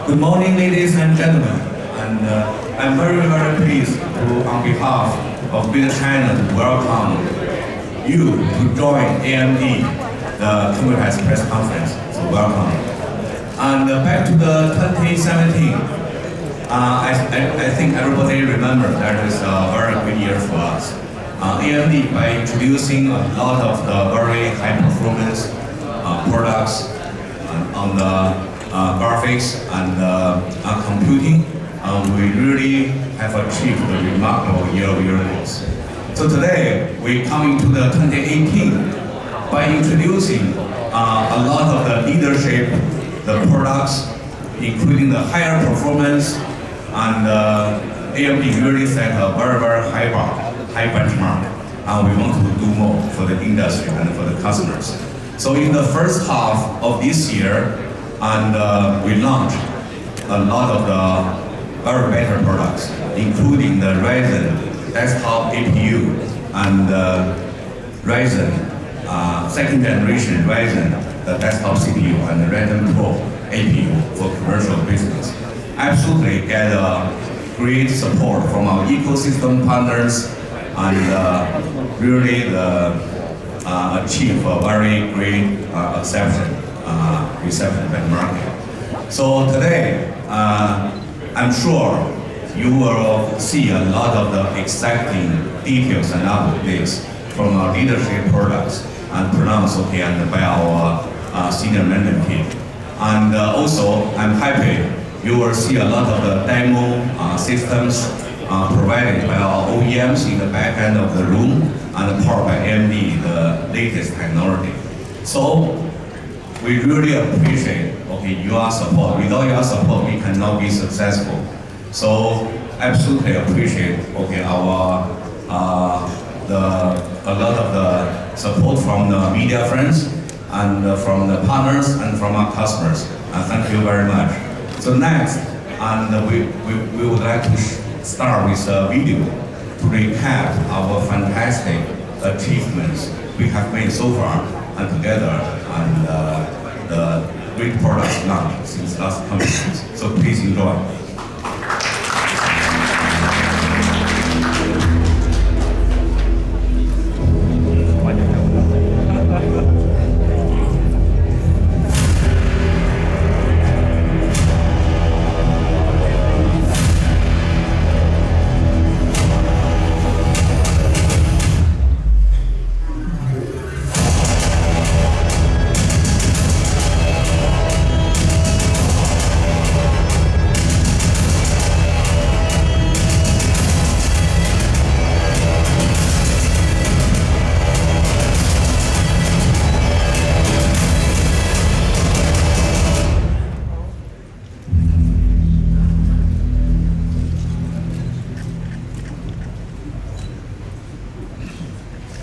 Good morning, ladies and gentlemen. And I'm very, very pleased to, on behalf of VEGA China, to welcome you to join AMD, the Computex press conference. So welcome. And back to the 2017. I think everybody remembers that is a very good year for us. AMD, by introducing a lot of the very high performance products on the graphics and computing, we really have achieved a remarkable year-over-year growth. So today, we're coming to the 2018 by introducing a lot of the leadership, the products, including the higher performance, and AMD really set a very, very high bar, high benchmark, and we want to do more for the industry and for the customers. So in the first half of this year, we launched a lot of the very better products, including the Ryzen desktop APU and Ryzen second generation Ryzen, the desktop CPU, and the Ryzen Pro APU for commercial business. Absolutely get great support from our ecosystem partners and really achieve a very great reception by the market. So today, I'm sure you will see a lot of the exciting details and updates from our leadership products and pronounced and by our senior management team. And also, I'm happy you will see a lot of the demo systems provided by our OEMs in the back end of the room and powered by AMD, the latest technology. So we really appreciate your support. Without your support, we cannot be successful. So absolutely appreciate our a lot of the support from the media friends and from the partners and from our customers. And thank you very much. So next, we would like to start with a video to recap our fantastic achievements we have made so far and together and the great products launched since last conference. So please enjoy.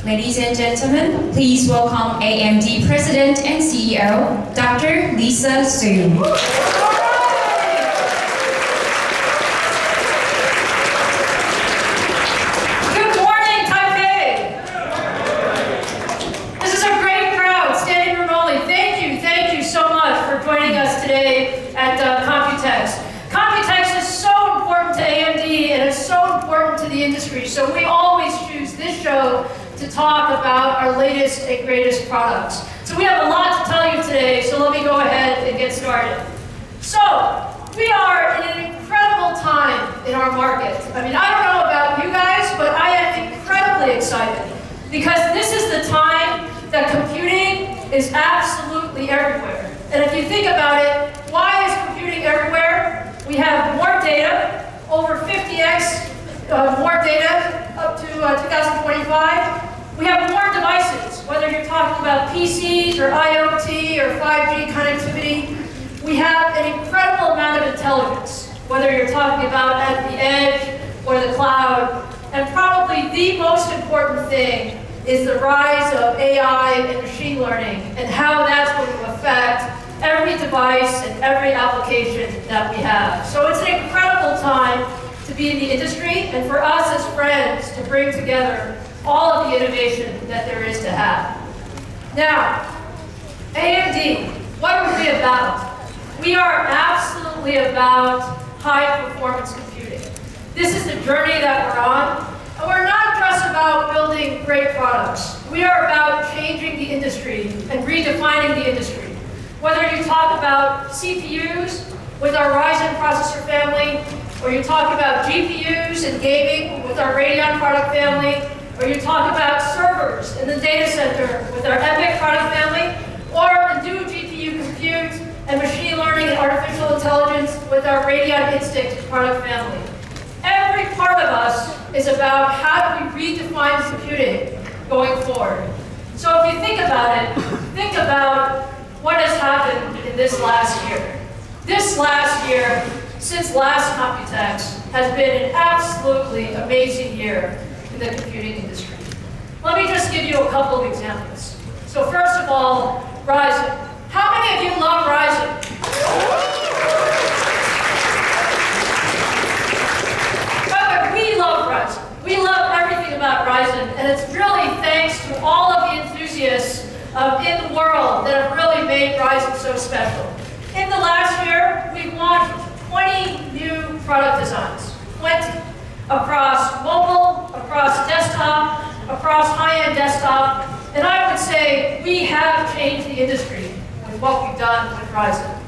Ladies and gentlemen, please welcome AMD President and CEO, Dr. Lisa Su. Good morning, Taipei. This is a great crowd standing remotely. Thank you so much for joining us today at Computex. Computex is so important to AMD and it's so important to the industry, so we always choose this show to talk about our latest and greatest products. So we have a lot to tell you today, so let me go ahead and get started. So, we are in an incredible time in our market. I mean, I don't know about you guys, but I am incredibly excited because this is the time that computing is absolutely everywhere. And if you think about it, why is computing everywhere? We have more data, over 50x more data up to 2025. We have more devices, whether you're talking about PCs or IoT or 5G connectivity. We have an incredible amount of intelligence, whether you're talking about at the edge or the cloud. And probably the most important thing is the rise of AI and machine learning and how that's going to affect every device and every application that we have. So it's an incredible time to be in the industry and for us as friends to bring together all of the innovation that there is to have. Now, AMD, what are we about? We are absolutely ultimately about high-performance computing. This is the journey that we're on, and we're not just about building great products. We are about changing the industry and redefining the industry. Whether you talk about CPUs with our Ryzen processor family, or you talk about GPUs and gaming with our Radeon product family, or you talk about servers in the data center with our Epyc product family, or new GPU compute and machine learning and artificial intelligence with our Radeon Instinct product family. Every part of us is about how do we redefine computing going forward. So if you think about it, think about what has happened in this last year. This last year, since last Computex, has been an absolutely amazing year in the computing industry. Let me just give you a couple of examples. So first of all, Ryzen. How many of you love Ryzen? We love Ryzen. We love everything about Ryzen, and it's really thanks to all of the enthusiasts in the world that have really made Ryzen so special. In the last year, we've launched 20 new product designs, 20, across mobile, across desktop, across high-end desktop, and I would say we have changed the industry with what we've done with Ryzen.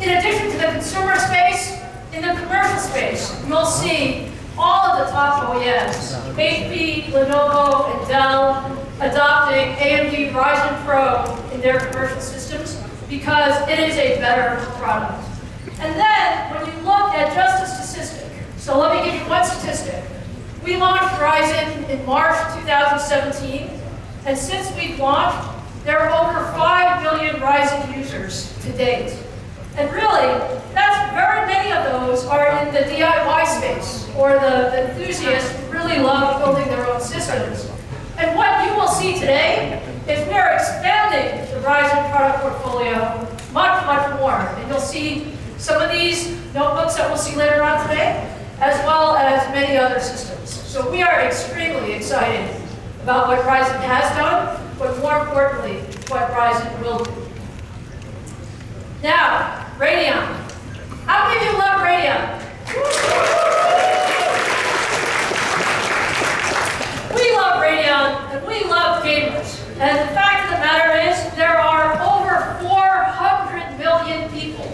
In addition to the consumer space, in the commercial space, you'll see all of the top OEMs, HP, Lenovo, and Dell, adopting AMD Ryzen Pro in their commercial systems because it is a better product. And then, when you look at just a statistic, so let me give you one statistic. We launched Ryzen in March 2017, and since we've launched, there are over 5 million Ryzen users to date. And really, that's very many of those are in the DIY space, or the enthusiasts who really love building their own systems. And what you will see today is we are expanding the Ryzen product portfolio much, much more. And you'll see some of these notebooks that we'll see later on today, as well as many other systems. So we are extremely excited about what Ryzen has done, but more importantly, what Ryzen will do. Now, Radeon. How many of you love Radeon? We love Radeon, and we love gamers. And the fact of the matter is, there are over 400 million people,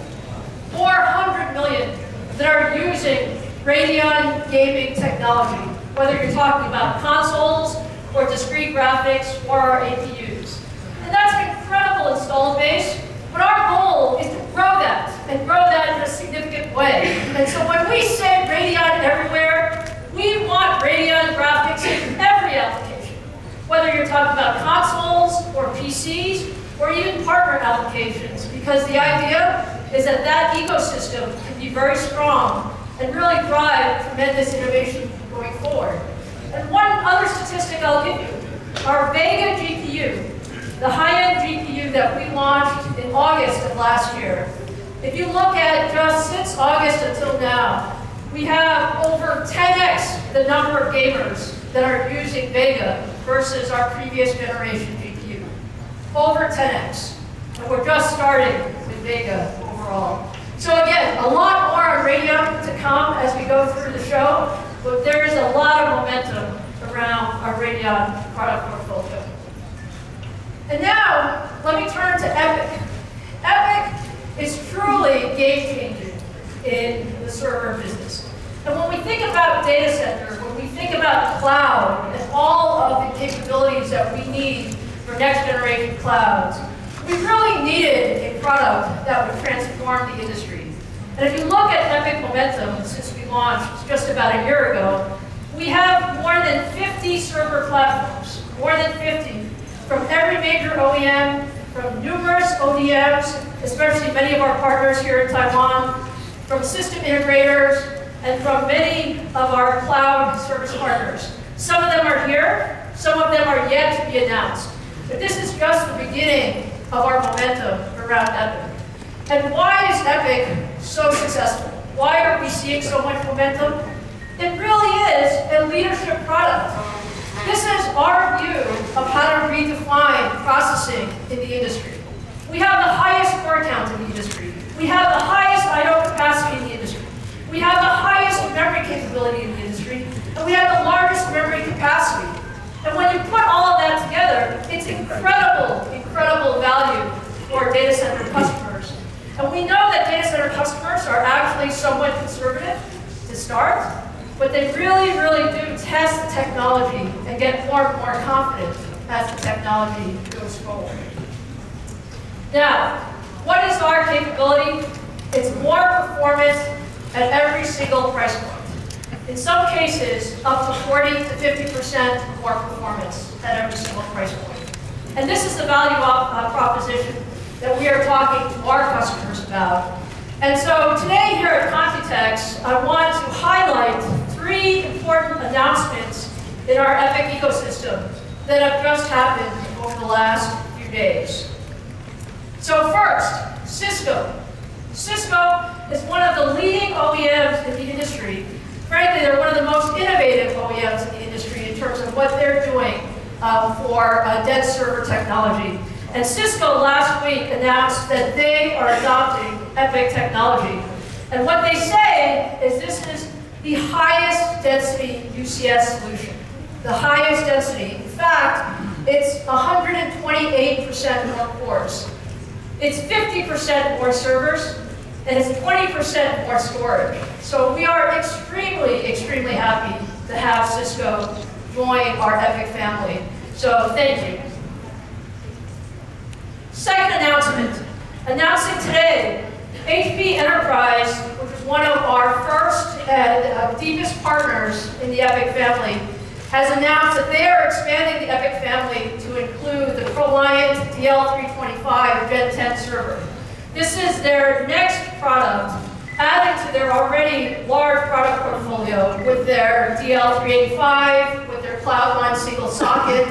400 million, that are using Radeon gaming technology, whether you're talking about consoles, or discrete graphics, or our APUs. And that's an incredible installed base, but our goal is to grow that, and grow that in a significant way. And so when we say Radeon everywhere, we want Radeon graphics in every application. Whether you're talking about consoles, or PCs, or even partner applications, because the idea is that that ecosystem can be very strong and really drive tremendous innovation going forward. And one other statistic I'll give you, our VEGA GPU, the high-end GPU that we launched in August of last year. If you look at just since August until now, we have over 10x the number of gamers that are using VEGA versus our previous generation GPU. Over 10x. And we're just starting with VEGA overall. So again, a lot more on Radeon to come as we go through the show, but there is a lot of momentum around our Radeon product portfolio. And now, let me turn to Epyc. Epyc is truly game-changing in the server business. And when we think about data center, when we think about cloud, and all of the capabilities that we need for next-generation clouds, we really needed a product that would transform the industry. And if you look at Epyc momentum since we launched just about a year ago, we have more than 50 server platforms, more than 50, from every major OEM, from numerous ODMs, especially many of our partners here in Taiwan, from system integrators, and from many of our cloud service partners. Some of them are here, some of them are yet to be announced. But this is just the beginning of our momentum around Epyc. And why is Epyc so successful? Why are we seeing so much momentum? It really is a leadership product. This is our view of how to redefine processing in the industry. We have the highest core count in the industry. We have the highest I/O capacity capability in the industry, and we have the largest memory capacity. And when you put all of that together, it's incredible value for data center customers. And we know that data center customers are actually somewhat conservative to start, but they really do test the technology and get more and more confident as the technology goes forward. Now, what is our capability? It's more performance at every single price point. In some cases, up to 40 to 50% more performance at every single price point. And this is the value proposition that we are talking to our customers about. And so today here at Computex, I want to highlight 3 important announcements in our Epyc ecosystem that have just happened over the last few days. So first, Cisco. Cisco is one of the leading OEMs in the industry. Frankly, they're one of the most innovative OEMs in the industry in terms of what they're doing for dense server technology. And Cisco last week announced that they are adopting Epyc technology. And what they say is this is the highest density UCS solution. The highest density. In fact, it's 128% more cores. It's 50% more servers, and it's 20% more storage. So we are extremely happy to have Cisco join our Epyc family. So thank you. Second announcement. Announcing today, HP Enterprise, which is one of our first and deepest partners in the Epyc family, has announced that they are expanding the Epyc family to include the Proliant DL325 Gen 10 server. This is their next product, adding to their already large product portfolio with their DL385, with their Cloud1 single socket,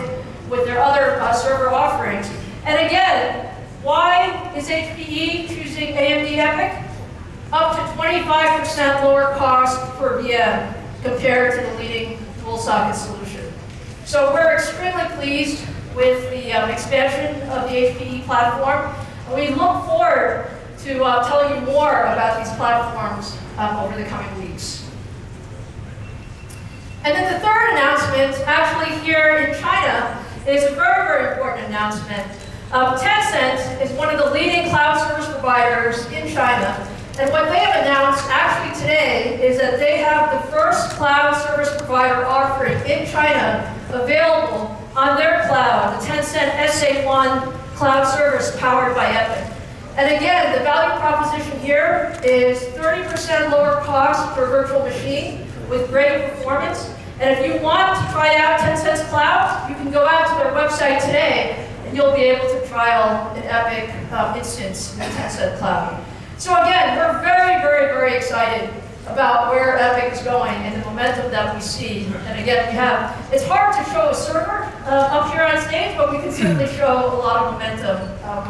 with their other server offerings. And again, why is HPE choosing AMD Epyc? Up to 25% lower cost per VM compared to the leading dual socket solution. So we're extremely pleased with the expansion of the HPE platform. And we look forward to telling you more about these platforms over the coming weeks. And then the third announcement, actually here in China, is a very important announcement. Tencent is one of the leading cloud service providers in China. And what they have announced actually today is that they have the first cloud service provider offering in China available on their cloud, the Tencent SA1 cloud service powered by Epyc. And again, the value proposition here is 30% lower cost per virtual machine with great performance. And if you want to try out Tencent's cloud, you can go out to their website today and you'll be able to trial an Epyc instance in the Tencent cloud. So again, we're very excited about where Epyc is going and the momentum that we see. And again, it's hard to show a server up here on stage, but we can certainly show a lot of momentum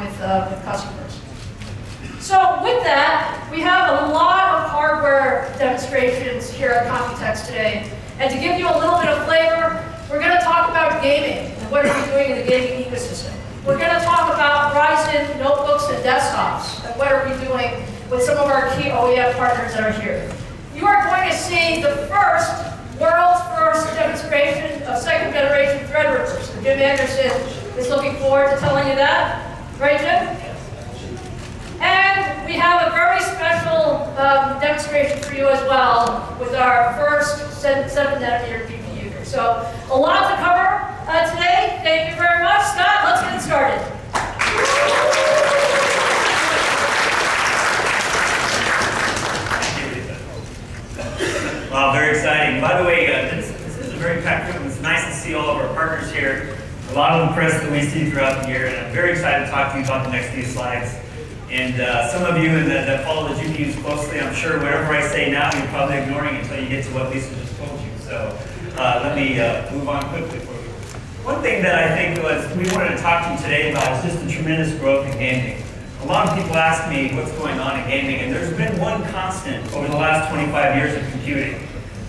with customers. So with that, we have a lot of hardware demonstrations here at Computex today. And to give you a little bit of flavor, we're going to talk about gaming and what are we doing in the gaming ecosystem. We're going to talk about Ryzen notebooks and desktops and what are we doing with some of our key OEM partners that are here. You are going to see the world's first demonstration of second generation Threadrippers. And Jim Anderson is looking forward to telling you that. Right, Jim? And we have a very special demonstration for you as well with our first 7 nanometer GPU here. So a lot to cover today. Thank you very much. Scott, let's get started. Wow, very exciting. By the way, this is a very packed room. It's nice to see all of our partners here. A lot of the press that we see throughout the year, and I'm very excited to talk to you about the next few slides. And some of you that follow the GPUs closely, I'm sure whatever I say now, you're probably ignoring until you get to what Lisa just told you. So let me move on quickly for you. One thing that I think we wanted to talk to you today about is just the tremendous growth in gaming. A lot of people ask me what's going on in gaming, and there's been one constant over the last 25 years of computing.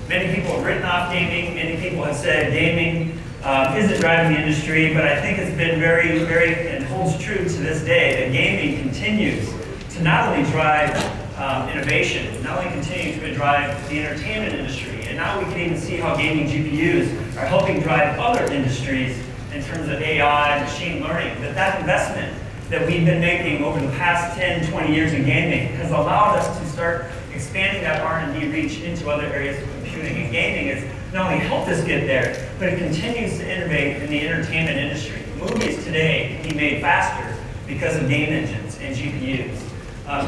Many people have written off gaming. Many people have said gaming isn't driving the industry, but I think it's been very, and holds true to this day, that gaming continues to not only drive innovation, not only continuing to drive the entertainment industry, and now we can even see how gaming GPUs are helping drive other industries in terms of AI and machine learning, that investment that we've been making over the past 10, 20 years in gaming has allowed us to start expanding that R&D reach into other areas of computing. And gaming has not only helped us get there, but it continues to innovate in the entertainment industry. Movies today can be made faster because of game engines and GPUs.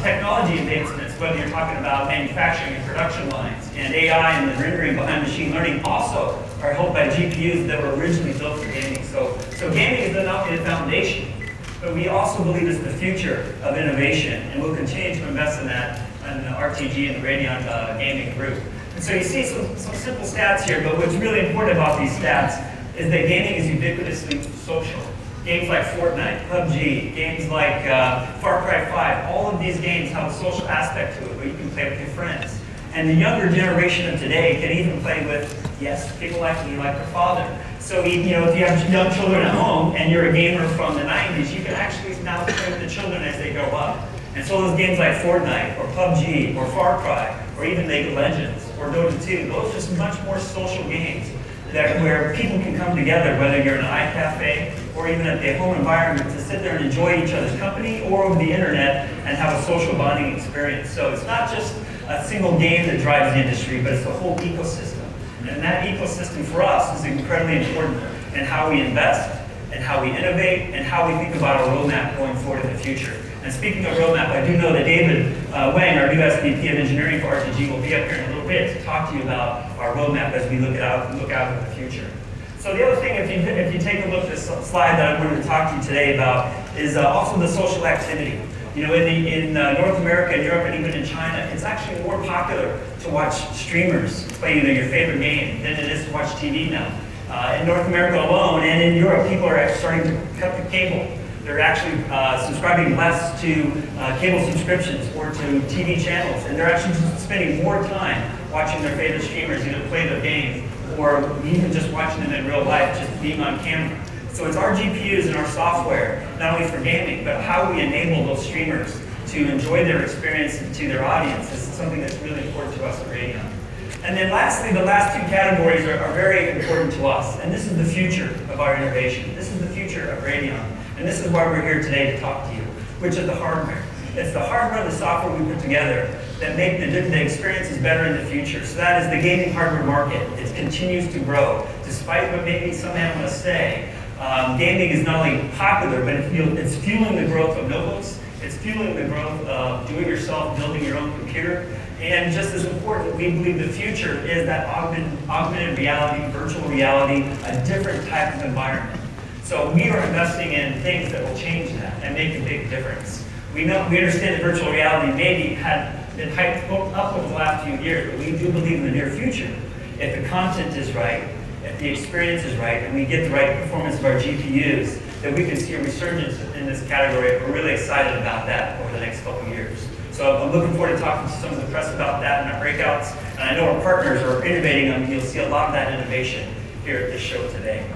Technology advancements, whether you're talking about manufacturing and production lines, and AI and the rendering behind machine learning also are helped by GPUs that were originally built for gaming. So gaming is not only the foundation, but we also believe it's the future of innovation, and we'll continue to invest in that in the RTG and the Radeon gaming group. And so you see some simple stats here, but what's really important about these stats is that gaming is ubiquitously social. Games like Fortnite, PUBG, games like Far Cry 5, all of these games have a social aspect to it where you can play with your friends. And the younger generation of today can even play with, yes, people like me, like their father. So if you have young children at home and you're a gamer from the 90s, you can actually now play with the children as they grow up. And so those games like Fortnite or PUBG or Far Cry or even League of Legends or Dota 2, those are just much more social games where people can come together, whether you're in an iCafe or even at their home environment, to sit there and enjoy each other's company or over the internet and have a social bonding experience. So it's not just a single game that drives the industry, but it's the whole ecosystem. And that ecosystem for us is incredibly important in how we invest and how we innovate and how we think about our roadmap going forward in the future. And speaking of roadmap, I do know that David Wang, our new SVP of Engineering for RTG, will be up here in a little bit to talk to you about our roadmap as we look out into the future. So the other thing, if you take a look at this slide that I wanted to talk to you today about, is also the social activity. In North America, and Europe, and even in China, it's actually more popular to watch streamers play your favorite game than it is to watch TV now. In North America alone, and in Europe, people are starting to cut the cable. They're actually subscribing less to cable subscriptions or to TV channels, and they're actually spending more time watching their favorite streamers either play their games or even just watching them in real life, just being on camera. So it's our GPUs and our software, not only for gaming, but how we enable those streamers to enjoy their experience to their audience is something that's really important to us at Radeon. And then lastly, the last two categories are very important to us, and this is the future of our innovation. This is the future of Radeon, and this is why we're here today to talk to you, which is the hardware. It's the hardware and the software we put together that make the experiences better in the future. So that is the gaming hardware market. It continues to grow, despite what maybe some analysts say. Gaming is not only popular, but it's fueling the growth of notebooks. It's fueling the growth of do-it-yourself, building your own computer. And just as important, we believe the future is that augmented reality, virtual reality, a different type of environment. So we are investing in things that will change that and make a big difference. We understand that virtual reality maybe had been hyped up over the last few years, but we do believe in the near future, if the content is right, if the experience is right, and we get the right performance of our GPUs, that we can see a resurgence in this category. We're really excited about that over the next couple of years. So I'm looking forward to talking to some of the press about that in our breakouts. And I know our partners are innovating them. You'll see a lot of that innovation here at this show today.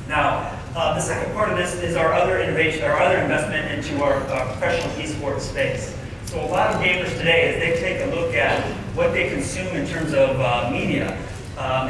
Now, the second part of this is our other innovation, our other investment into our professional esports space. So a lot of gamers today, as they take a look at what they consume in terms of media,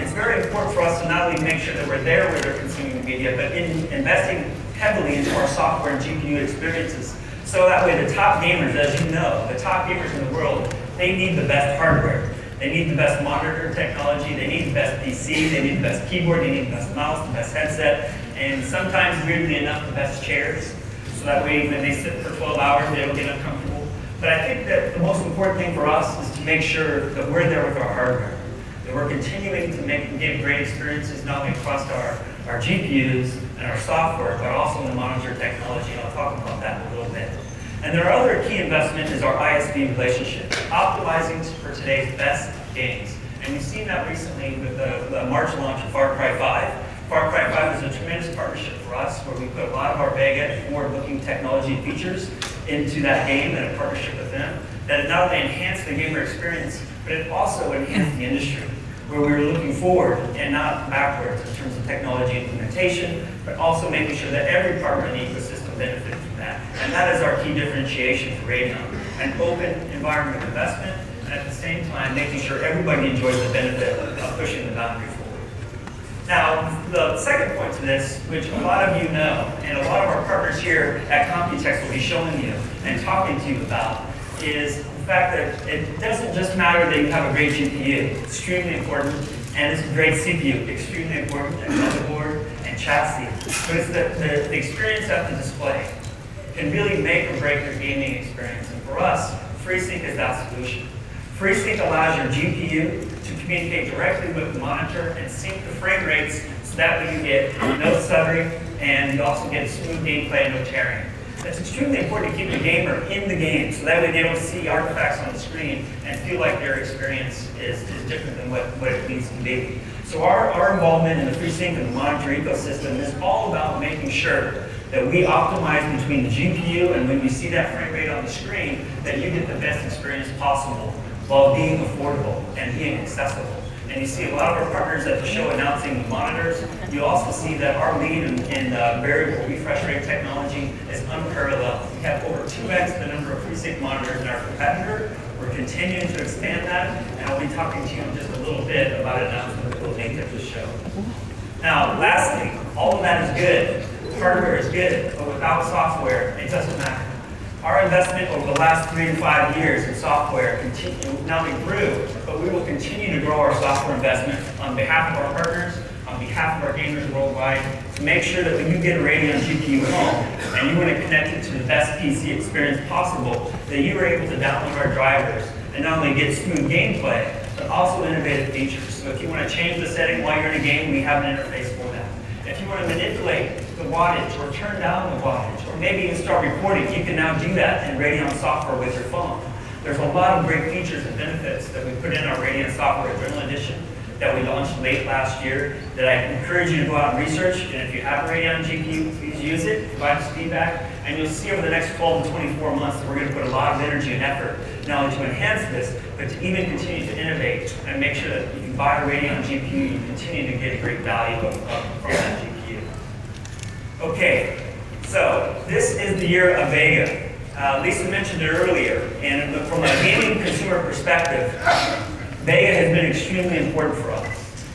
it's very important for us to not only make sure that we're there where they're consuming the media, but in investing heavily into our software and GPU experiences. So that way the top gamers, as you know, the top gamers in the world, they need the best hardware. They need the best monitor technology, they need the best PC, they need the best keyboard, they need the best mouse, the best headset, and sometimes, weirdly enough, the best chairs. So that way when they sit for 12 hours, they don't get uncomfortable. But I think that the most important thing for us is to make sure that we're there with our hardware. That we're continuing to give great experiences not only across our GPUs and our software, but also in the monitor technology, and I'll talk about that in a little bit. And their other key investment is our ISV relationship, optimizing for today's best games. And we've seen that recently with the March launch of Far Cry 5. Far Cry 5 is a tremendous partnership for us, where we put a lot of our VEGA and forward-looking technology features into that game and a partnership with them, that not only enhanced the gamer experience, but it also enhanced the industry, where we were looking forward and not backwards in terms of technology implementation, but also making sure that every partner in the ecosystem benefit from that. And that is our key differentiation for Radeon. An open environment of investment, and at the same time, making sure everybody enjoys the benefit of pushing the boundary forward. Now, the second point to this, which a lot of you know, and a lot of our partners here at Computex will be showing you and talking to you about, is the fact that it doesn't just matter that you have a great GPU, extremely important, and it's a great CPU, extremely important, and motherboard and chassis, but it's the experience at the display can really make or break your gaming experience. And for us, FreeSync is that solution. FreeSync allows your GPU to communicate directly with the monitor and sync the frame rates so that way you get no stuttering and you also get smooth gameplay and no tearing. It's extremely important to keep the gamer in the game so that way they don't see artifacts on the screen and feel like their experience is different than what it needs to be. So our involvement in the FreeSync and the monitor ecosystem is all about making sure that we optimize between the GPU and when you see that frame rate on the screen, that you get the best experience possible while being affordable and being accessible. And you see a lot of our partners at the show announcing the monitors. You also see that our lead in variable refresh rate technology is unparalleled. We have over 2x the number of FreeSync monitors in our competitor. We're continuing to expand that, and I'll be talking to you in just a little bit about an announcement that we'll make at the show. Now, lastly, all of that is good. Hardware is good, but without software, it doesn't matter. Our investment over the last 3 to 5 years in software not only grew, but we will continue to grow our software investment on behalf of our partners, on behalf of our gamers worldwide, to make sure that when you get a Radeon GPU at home and you want to connect it to the best PC experience possible, that you are able to download our drivers and not only get smooth gameplay, but also innovative features. So if you want to change the setting while you're in a game, we have an interface for that. If you want to manipulate the wattage or turn down the wattage, or maybe even start recording, you can now do that in Radeon software with your phone. There's a lot of great features and benefits that we put in our Radeon Software Adrenaline Edition that we launched late last year that I encourage you to go out and research. And if you have a Radeon GPU, please use it, provide us feedback, and you'll see over the next 12 to 24 months that we're going to put a lot of energy and effort not only to enhance this, but to even continue to innovate and make sure that if you buy a Radeon GPU, you continue to get great value from that GPU. Okay, so this is the year of VEGA. Lisa mentioned it earlier, and from a gaming consumer perspective, VEGA has been extremely important for us.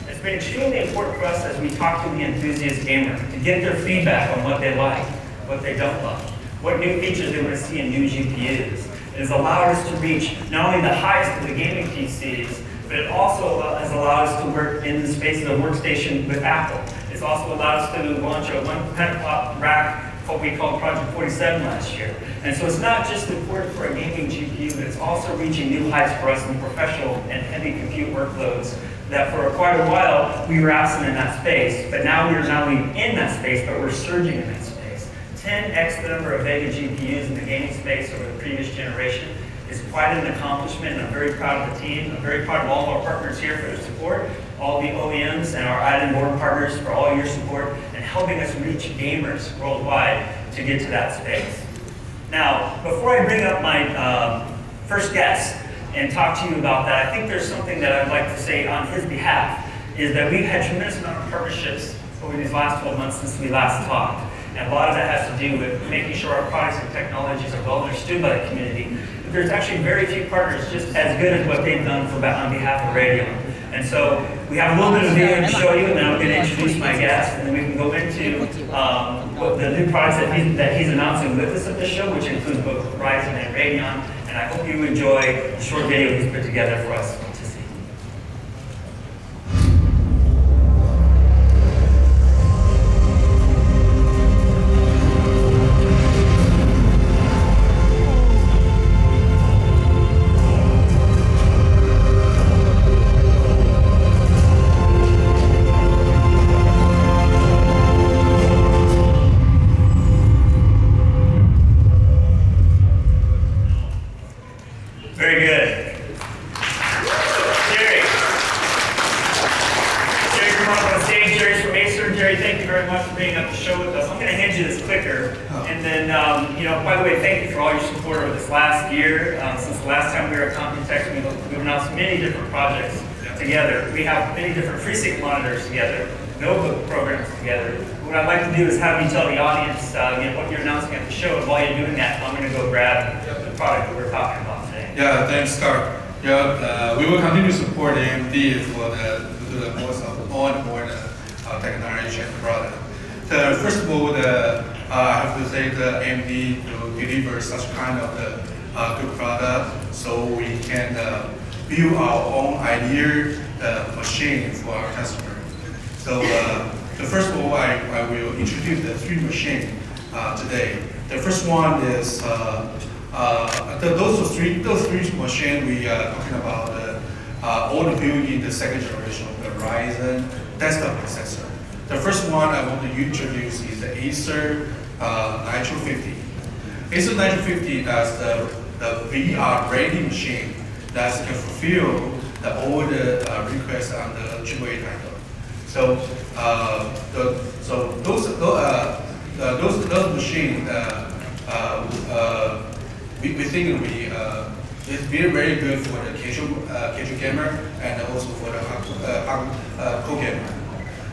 It's been extremely important for us as we talk to the enthusiast gamer to get their feedback on what they like, what they don't like, what new features they want to see in new GPUs. It has allowed us to reach not only the highest of the gaming PCs, but it also has allowed us to work in the space of the workstation with Apple. It's also allowed us to launch a 1 petaflop rack, what we called Project 47 last year. And so it's not just important for a gaming GPU, but it's also reaching new heights for us in professional and heavy compute workloads that for quite a while we were absent in that space, but now we're not only in that space, but we're surging in that space. 10x the number of VEGA GPUs in the gaming space over the previous generation is quite an accomplishment, and I'm very proud of the team. I'm very proud of all of our partners here for their support, all the OEMs and our island board partners for all your support and helping us reach gamers worldwide to get to that space. Now, before I bring up my first guest and talk to you about that, I think there's something that I'd like to say on his behalf, is that we've had tremendous amount of partnerships over these last 12 months since we last talked. And a lot of that has to do with making sure our products and technologies are well understood by the community. But there's actually very few partners just as good as what they've done on behalf of Radeon. And so we have a little bit of video to show you, and then I'm going to introduce my guest, and then we can go into the new products that he's announcing with us at this show, which includes both Ryzen and Radeon. And I hope you enjoy the short video he's put together for us to see. Very good. Jerry. Jerry, come on the stage. Jerry's from Acer. Jerry, thank you very much for being up to show with us. I'm going to hand you this clicker. And then, by the way, thank you for all your support over this last year. Since the last time we were at Computex, we've announced many different projects together. We have many different FreeSync monitors together, notebook programs together. what I'd like to do is have you tell the audience what you're announcing at the show, and while you're doing that, I'm going to go grab the product that we're talking about today. Yeah, thanks, Scott. Yeah, we will continue to support AMD for the most of all important technology and product. First of all, I have to say that AMD will deliver such kind of good product, so we can build our own ideal machine for our customer. So first of all, I will introduce the three machines today. The first one is those three machines we are talking about. All the built in the second generation of the Ryzen desktop processor. The first one I want to introduce is the Acer Nitro 50. Acer Nitro 50 that's the VR ready machine that can fulfill all the requests on the AAA title. So those machines we think it's very good for the casual gamer and also for the hardcore gamer.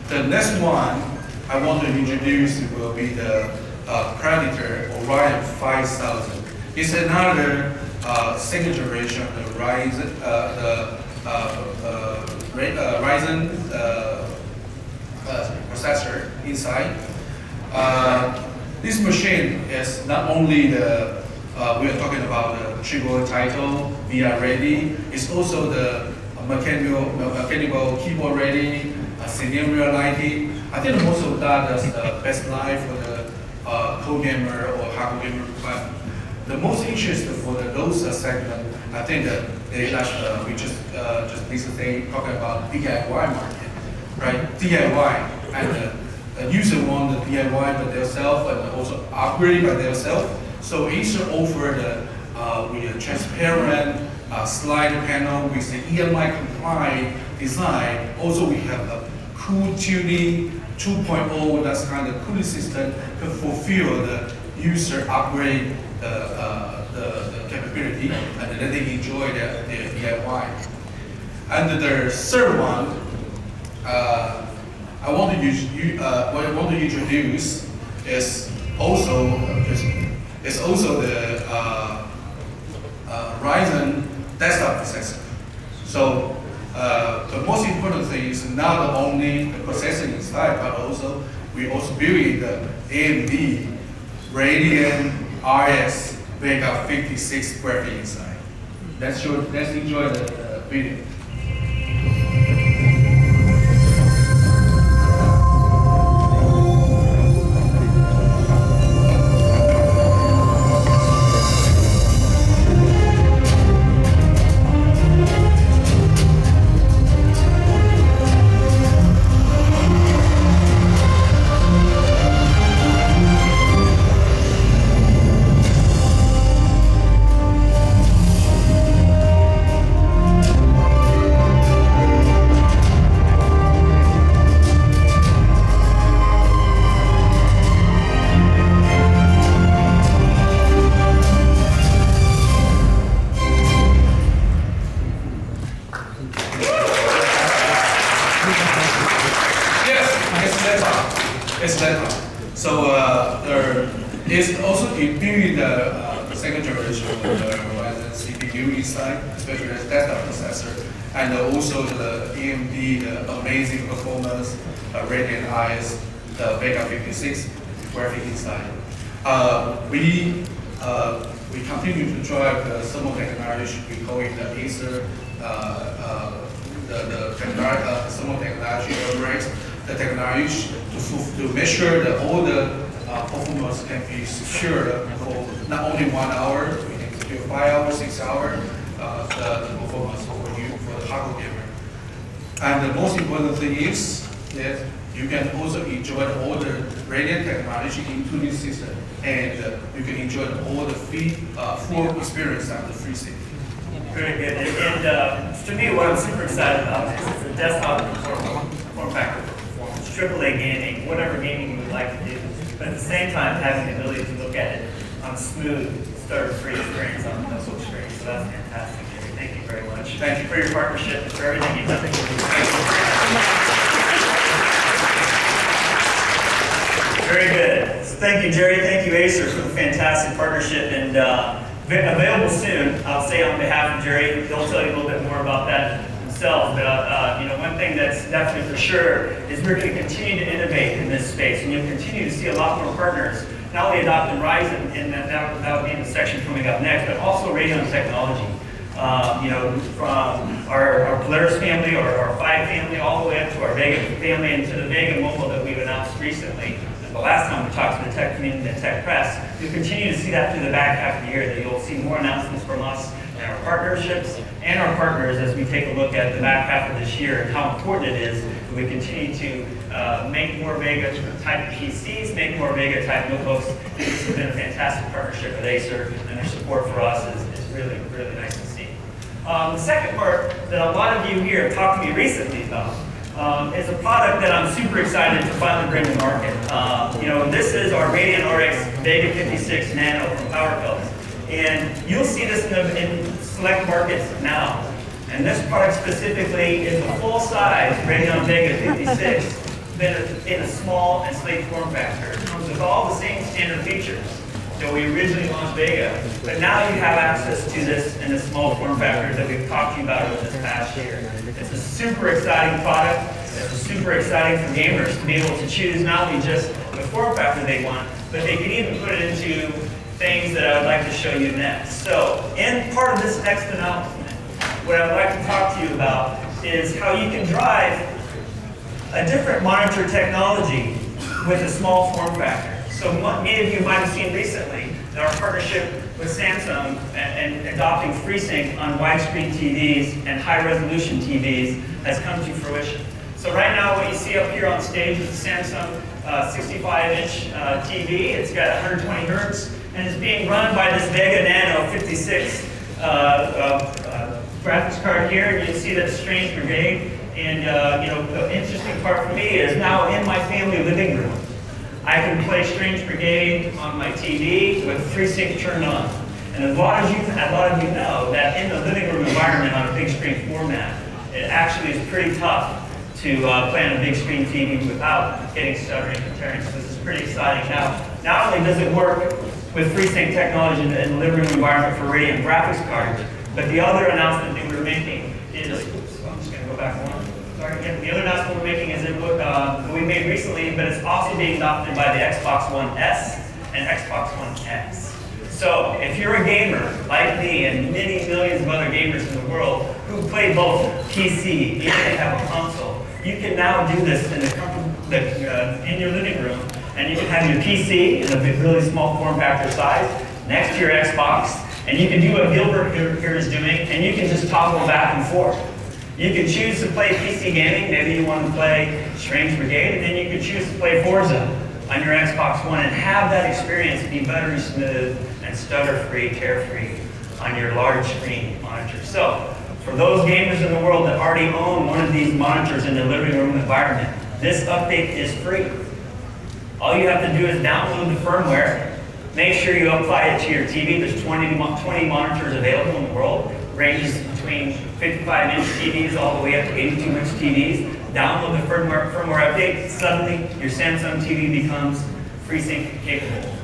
The next one I want to introduce will be the Predator Orion 5000. It's another second generation of the Ryzen processor inside. This machine is not only we are talking about the AAA title, VR ready. It's also the mechanical keyboard ready, scenario lighting. I think most of that is the best life for the co-gamer or hardcore gamer requirement. The most interesting for those segment, I think that we just recently talking about DIY market, right? DIY and the user want the DIY by themselves and also upgrade by themselves. So Acer offered with a transparent slide panel with the EMI compliant design. Also, we have a cool tuning 2.0. That's kind of cooling system to fulfill the user upgrade the capability, and then they enjoy the DIY. And the third one, I want to introduce is also the Ryzen desktop processor. So the most important thing is not only the processor inside, but also we also building the AMD Radeon RS VEGA 56 graphics inside. Let's enjoy the video. It's also building the second generation of the Ryzen CPU inside, especially the desktop processor, and also the AMD, the amazing performance, Radeon RS, the VEGA 56 graphic inside. We continue to drive the thermal technology. We call it the Acer, the thermal technology upgrades, the technology to make sure that all the performance can be secured for not only 1 hour, we can secure 5 hours, 6 hours, the performance for you, for the hardcore gamer. And the most important thing is that you can also enjoy all the Radeon technology into this system, and you can enjoy all the full experience on the free state. Very good. And to me, what I'm super excited about is it's a desktop form factor for performance, AAA gaming, whatever gaming you would like to do. But at the same time, having the ability to look at it on a smooth, stutter-free experience on the notebook screen. So that's fantastic, Jerry. Thank you very much. Thank you for your partnership and for everything you've done. Very good. So thank you, Jerry. Thank you, Acer, for the fantastic partnership. And available soon, I'll say on behalf of Jerry, they'll tell you a little bit more about that themselves. But you know, one thing that's definitely for sure is we're going to continue to innovate in this space, and you'll continue to see a lot more partners not only adopting Ryzen, and that will be in the section coming up next, but also Radeon technology. You know, from our Polaris family or our 5 family all the way up to our VEGA family and to the VEGA mobile that we've announced recently. And the last time we talked to the tech community and the tech press, you'll continue to see that through the back half of the year, that you'll see more announcements from us and our partnerships and our partners as we take a look at the back half of this year and how important it is that we continue to make more VEGA type PCs, make more VEGA type notebooks. This has been a fantastic partnership with Acer, and their support for us is really, really nice to see. The second part that a lot of you here have talked to me recently about is a product that I'm super excited to finally bring to market. You know, this is our Radeon RX VEGA 56 Nano from PowerPills. And you'll see this in select markets now. And this product specifically is a full-size Radeon VEGA 56 in a small and sleek form factor. It comes with all the same standard features that we originally launched VEGA, but now you have access to this in a small form factor that we've talked to you about over this past year. It's a super exciting product. It's super exciting for gamers to be able to choose not only just the form factor they want, but they can even put it into things that I would like to show you next. So, in part of this next announcement, what I would like to talk to you about is how you can drive a different monitor technology with a small form factor. So many of you might have seen recently that our partnership with Samsung and adopting FreeSync on widescreen TVs and high-resolution TVs has come to fruition. So right now what you see up here on stage is a Samsung 65-inch TV. It's got 120 hertz and is being run by this VEGA Nano 56 graphics card here. And you can see that Strange Brigade. And you know, the interesting part for me is now in my family living room, I can play Strange Brigade on my TV with FreeSync turned on. And a lot of you know that in the living room environment on a big screen format, it actually is pretty tough to play on a big screen TV without getting stuttering and tearing. So this is pretty exciting. Now, not only does it work with FreeSync technology in the living room environment for Radeon graphics cards, but the other announcement that we're making is, oops, I'm just going to go back one. Sorry, the other announcement we're making is that we made recently, but it's also being adopted by the Xbox One S and Xbox One X. So if you're a gamer like me and many millions of other gamers in the world who play both PC and have a console, you can now do this in your living room, and you can have your PC in a really small form factor size next to your Xbox, and you can do what Gilbert here is doing, and you can just toggle back and forth. You can choose to play PC gaming, maybe you want to play Strange Brigade, and then you can choose to play Forza on your Xbox One and have that experience be buttery smooth and stutter-free, tear-free on your large screen monitor. So, for those gamers in the world that already own one of these monitors in their living room environment, this update is free. All you have to do is download the firmware, make sure you apply it to your TV. There's 20 monitors available in the world, ranges between 55-inch TVs all the way up to 82-inch TVs. Download the firmware update. Suddenly, your Samsung TV becomes FreeSync capable.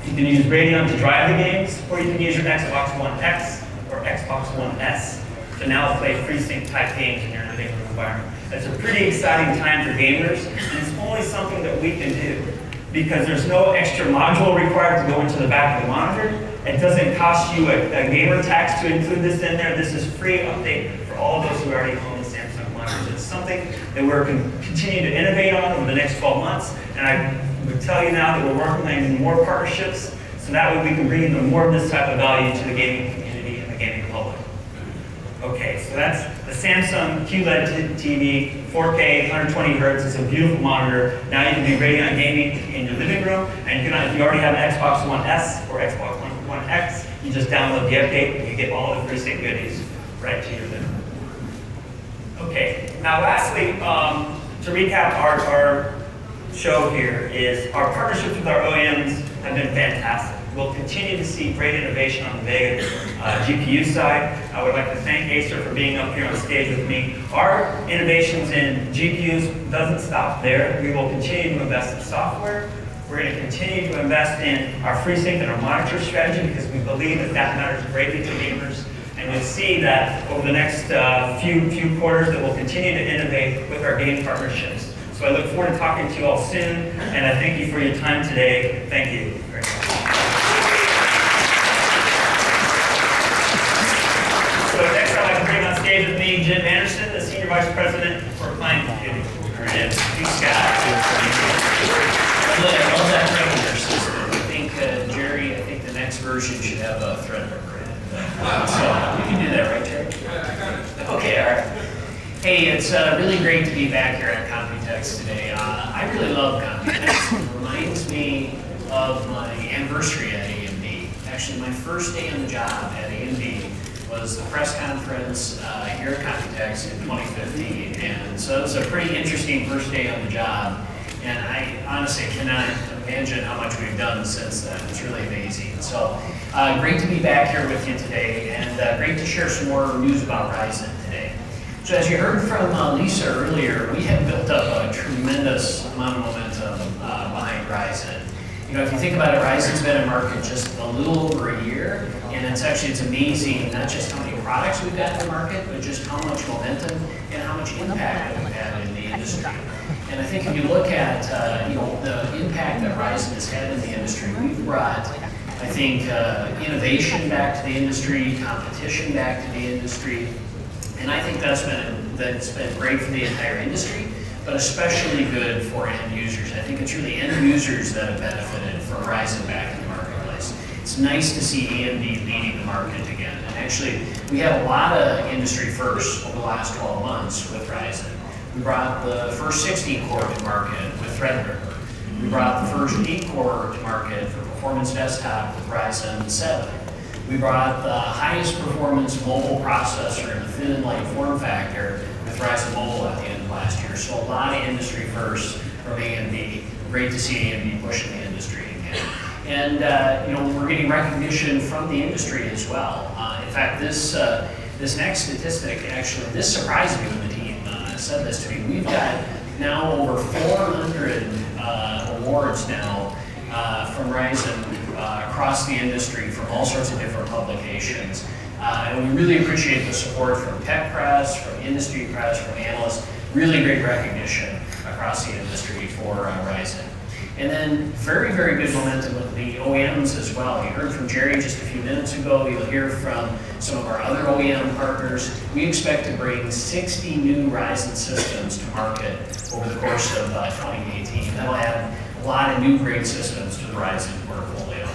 You can use Radeon to drive the games, or you can use your Xbox One X or Xbox One S to now play FreeSync type games in your living room environment. It's a pretty exciting time for gamers, and it's only something that we can do because there's no extra module required to go into the back of the monitor. It doesn't cost you a gamer tax to include this in there. This is free update for all of those who already own the Samsung monitors. It's something that we're continuing to innovate on over the next 12 months. And I would tell you now that we're working on more partnerships so that way we can bring even more of this type of value to the gaming community and the gaming public. Okay, so that's the Samsung QLED TV, 4K, 120 hertz. It's a beautiful monitor. Now you can do Radeon gaming in your living room, and if you already have an Xbox One S or Xbox One X, you just download the update and you get all the FreeSync goodies right to your living room. Okay, now lastly, to recap our show here is our partnerships with our OEMs have been fantastic. We'll continue to see great innovation on the VEGA GPU side. I would like to thank Acer for being up here on stage with me. Our innovations in GPUs doesn't stop there. We will continue to invest in software. We're going to continue to invest in our FreeSync and our monitor strategy because we believe that that matters greatly to gamers. And you'll see that over the next few quarters that we'll continue to innovate with our game partnerships. So I look forward to talking to you all soon, and I thank you for your time today. Thank you very much. So next up, I can bring on stage with me Jim Anderson, the Senior Vice President for Client Computing. Thanks, Scott. I love that Threadripper system. I think, Jerry, I think the next version should have a Threadripper in it. So you can do that, right, Jerry? Okay, all right. Hey, it's really great to be back here at Computex today. I really love Computex. It reminds me of my anniversary at AMD. Actually, my first day on the job at AMD was the press conference here at Computex in 2015. And so it was a pretty interesting first day on the job. And I honestly cannot imagine how much we've done since then. It's really amazing. So great to be back here with you today, and great to share some more news about Ryzen today. So as you heard from Lisa earlier, we have built up a tremendous amount of momentum behind Ryzen. You know, if you think about it, Ryzen's been in market just a little over a year, and it's amazing not just how many products we've got in the market, but just how much momentum and how much impact that we've had in the industry. And I think if you look at the impact that Ryzen has had in the industry, we've brought, I think, innovation back to the industry, competition back to the industry, and I think that's been great for the entire industry, but especially good for end users. I think it's really end users that have benefited from Ryzen back in the marketplace. It's nice to see AMD leading the market again. And actually, we have a lot of industry firsts over the last 12 months with Ryzen. We brought the first 16-core to market with Threadripper. We brought the first 8-core to market for performance desktop with Ryzen 7. We brought the highest performance mobile processor in the thin and light form factor with Ryzen Mobile at the end of last year. So a lot of industry firsts from AMD. Great to see AMD pushing the industry again. And we're getting recognition from the industry as well. In fact, this next statistic, actually, this surprised me when the team said this to me. We've got now over 400 awards now from Ryzen across the industry from all sorts of different publications. And we really appreciate the support from tech press, from industry press, from analysts. Really great recognition across the industry for Ryzen. And then very, very good momentum with the OEMs as well. You heard from Jerry just a few minutes ago. You'll hear from some of our other OEM partners. We expect to bring 60 new Ryzen systems to market over the course of 2018. That'll add a lot of new great systems to the Ryzen portfolio.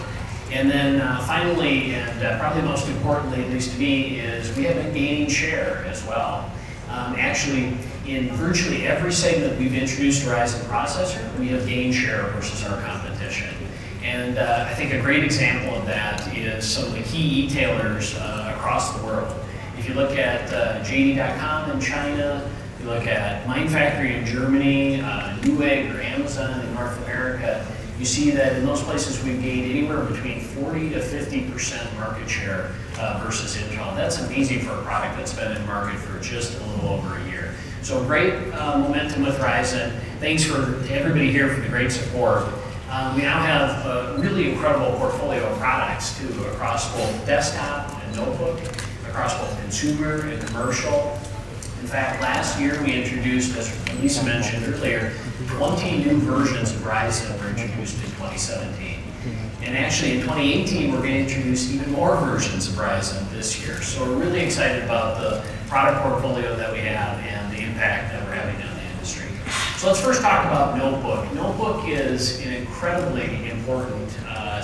And then finally, and probably most importantly, at least to me, is we have been gaining share as well. Actually, in virtually every segment we've introduced a Ryzen processor, we have gained share versus our competition. And I think a great example of that is some of the key e-tailers across the world. If you look at JD.com in China, you look at Mindfactory in Germany, Newegg or Amazon in North America, you see that in those places we've gained anywhere between 40 to 50% market share versus Intel. That's amazing for a product that's been in market for just a little over a year. So great momentum with Ryzen. Thanks to everybody here for the great support. We now have a really incredible portfolio of products too, across both desktop and notebook, across both consumer and commercial. In fact, last year we introduced, as Lisa mentioned earlier, 20 new versions of Ryzen were introduced in 2017. And actually in 2018, we're going to introduce even more versions of Ryzen this year. So we're really excited about the product portfolio that we have and the impact that we're having on the industry. So let's first talk about notebook. Notebook is an incredibly important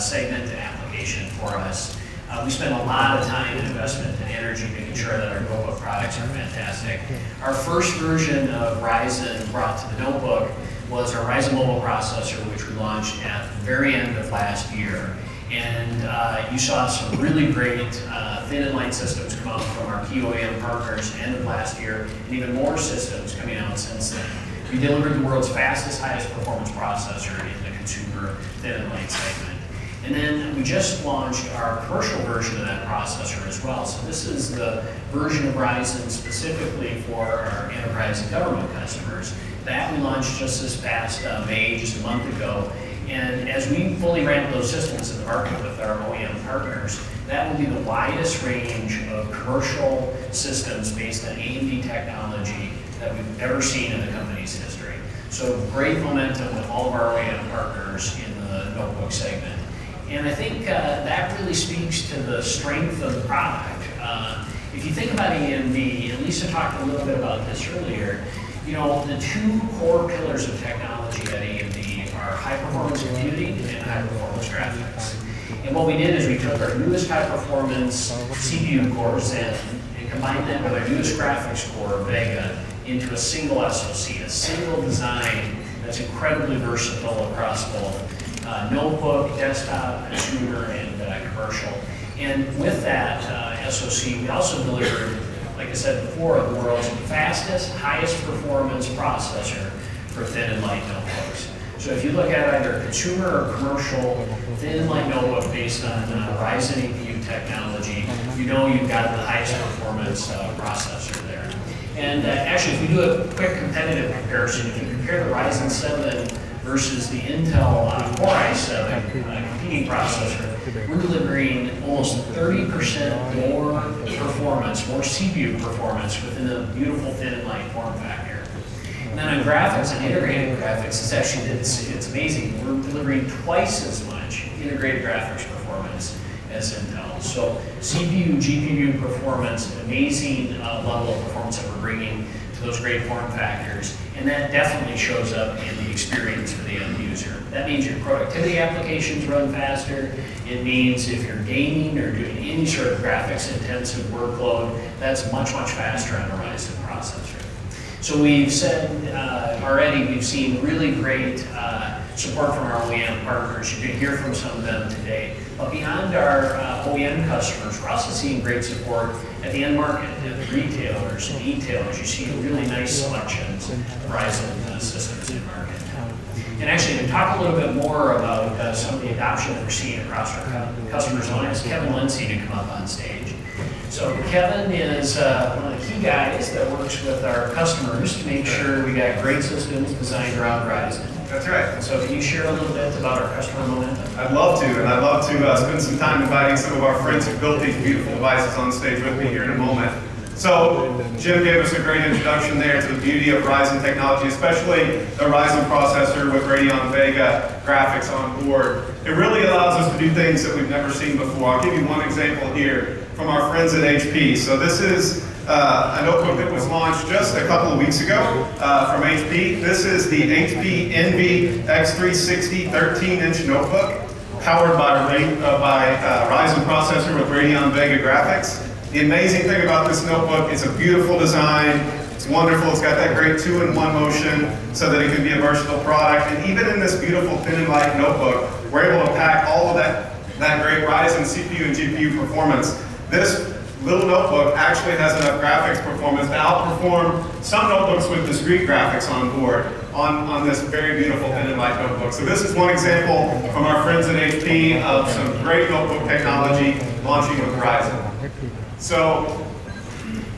segment and application for us. We spend a lot of time and investment and energy making sure that our notebook products are fantastic. Our first version of Ryzen brought to the notebook was our Ryzen mobile processor, which we launched at the very end of last year. And you saw some really great thin and light systems come out from our key OEM partners end of last year, and even more systems coming out since then. We delivered the world's fastest, highest performance processor in the consumer thin and light segment. And then we just launched our commercial version of that processor as well. So this is the version of Ryzen specifically for our enterprise and government customers. That we launched just this past May, just a month ago. And as we fully ramp those systems in the market with our OEM partners, that will be the widest range of commercial systems based on AMD technology that we've ever seen in the company's history. So great momentum with all of our OEM partners in the notebook segment. And I think that really speaks to the strength of the product. If you think about AMD, and Lisa talked a little bit about this earlier, you know, the two core pillars of technology at AMD are high-performance computing and high-performance graphics. And what we did is we took our newest high-performance CPU core, Zen, and combined that with our newest graphics core, VEGA, into a single SoC, a single design that's incredibly versatile across both notebook, desktop, consumer, and commercial. And with that SoC, we also delivered, like I said before, the world's fastest, highest performance processor for thin and light notebooks. So if you look at either consumer or commercial thin and light notebook based on Ryzen APU technology, you know you've got the highest performance processor there. And actually, if we do a quick competitive comparison, if you compare the Ryzen 7 versus the Intel Core i7 competing processor, we're delivering almost 30% more performance, more CPU performance within a beautiful thin and light form factor. And then on graphics and integrated graphics, it's amazing. We're delivering twice as much integrated graphics performance as Intel. So CPU, GPU performance, amazing level of performance that we're bringing to those great form factors. And that definitely shows up in the experience for the end user. That means your productivity applications run faster. It means if you're gaming or doing any sort of graphics intensive workload, that's much, much faster on a Ryzen processor. So we've said already, we've seen really great support from our OEM partners. You can hear from some of them today. But beyond our OEM customers, we're also seeing great support at the end market, at the retailers and e-tailers. You see really nice selections of Ryzen systems in market. And actually, to talk a little bit more about some of the adoption that we're seeing across our customers, I want to ask Kevin Lindsay to come up on stage. So Kevin is one of the key guys that works with our customers to make sure we got great systems designed around Ryzen. That's right. So can you share a little bit about our customer momentum? I'd love to, and I'd love to spend some time inviting some of our friends who built these beautiful devices on stage with me here in a moment. So Jim gave us a great introduction there to the beauty of Ryzen technology, especially the Ryzen processor with Radeon Vega graphics on board. It really allows us to do things that we've never seen before. I'll give you one example here from our friends at HP. So this is a notebook that was launched just a couple of weeks ago from HP. This is the HP Envy X360 13-inch notebook powered by Ryzen processor with Radeon Vega graphics. The amazing thing about this notebook, it's a beautiful design. It's wonderful. It's got that great 2-in-1 motion so that it can be a versatile product. And even in this beautiful thin and light notebook, we're able to pack all of that great Ryzen CPU and GPU performance. This little notebook actually has enough graphics performance to outperform some notebooks with discrete graphics on board on this very beautiful thin and light notebook. So this is one example from our friends at HP of some great notebook technology launching with Ryzen. So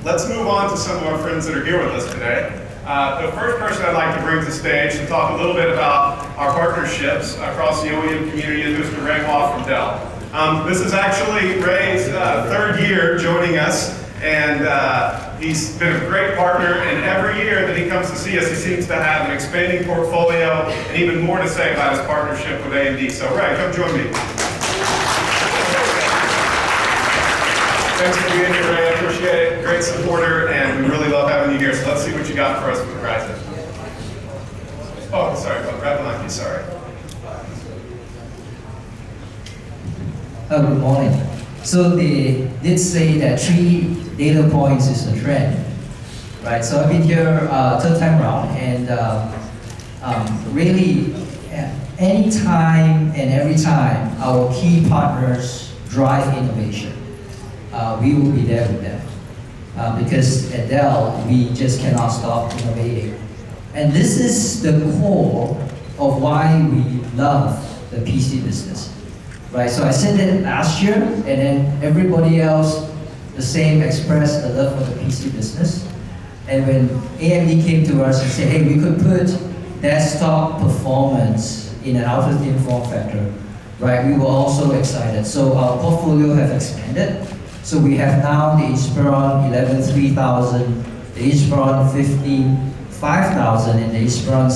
let's move on to some of our friends that are here with us today. The first person I'd like to bring to stage to talk a little bit about our partnerships across the OEM community is Mr. Ray Waugh from Dell. This is actually Ray's third year joining us, and he's been a great partner, and every year that he comes to see us, he seems to have an expanding portfolio and even more to say about his partnership with AMD. So Ray, come join me. Thanks for being here, Ray. I appreciate it. Great supporter, and we really love having you here. So let's see what you got for us with Ryzen. Oh, sorry, right behind you, sorry. Good morning. So they did say that 3 data points is a trend, right? So I've been here third time around, and really, anytime and every time our key partners drive innovation, we will be there with them. Because at Dell, we just cannot stop innovating. And this is the core of why we love the PC business. Right, so I said it last year, and then everybody else, the same, expressed the love for the PC business. And when AMD came to us and said, hey, we could put desktop performance in an ultra-thin form factor, right? We were also excited. So our portfolio have expanded. So we have now the Inspiron 11-3000, the Inspiron 15-5000, and the Inspiron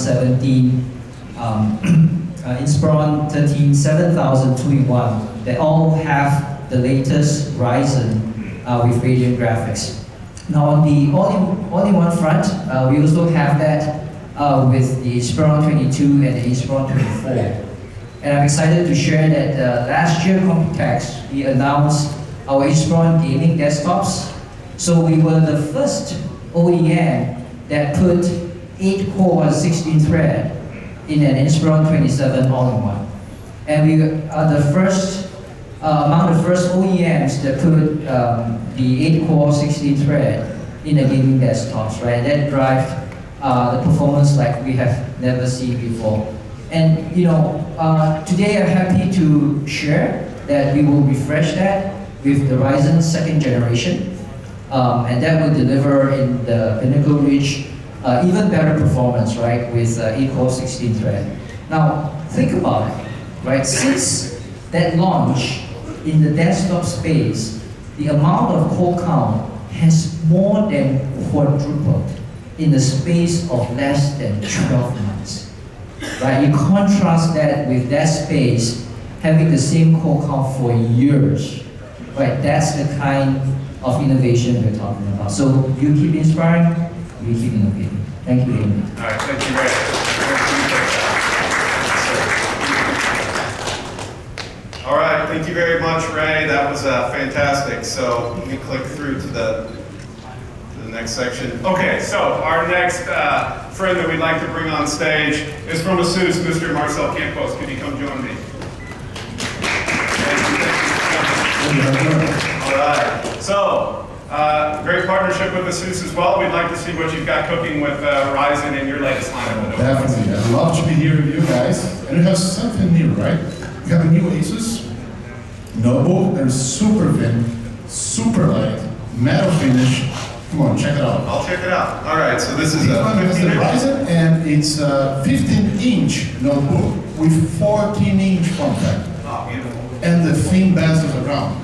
Inspiron 13-7000 2-in-1. They all have the latest Ryzen with Radiant graphics. Now on the all-in-one front, we also have that with the Inspiron 22 and the Inspiron 24. And I'm excited to share that last year Computex, we announced our Inspiron gaming desktops. So we were the first OEM that put 8-core 16-thread in an Inspiron 27 all-in-one. And we are the first, among the first OEMs that put the 8-core 16-thread in the gaming desktops, right? That drives the performance like we have never seen before. And today I'm happy to share that we will refresh that with the Ryzen 2nd generation, and that will deliver in the Pinnacle Ridge even better performance, right, with 8-core 16-thread. Now, think about it, right? Since that launch in the desktop space, the amount of core count has more than quadrupled in the space of less than 12 months. Right? You contrast that with that space having the same core count for years. Right? That's the kind of innovation we're talking about. So you keep inspiring, we keep innovating. Thank you, Amy. All right, thank you, Ray. All right, thank you very much, Ray. That was fantastic. So let me click through to the next section. Okay, so our next friend that we'd like to bring on stage is from ASUS, Mr. Marcel Campos. Could you come join me? All right. So, great partnership with ASUS as well. We'd like to see what you've got cooking with Ryzen in your latest lineup. Definitely. I'd love to be here with you guys. And it has something new, right? We have a new ASUS notebook that is super thin, super light, metal finish. Come on, check it out. I'll check it out. All right, so this is a one has the Ryzen, and it's a 15-inch notebook with 14-inch form factor. Oh, beautiful. And the thin bezels around.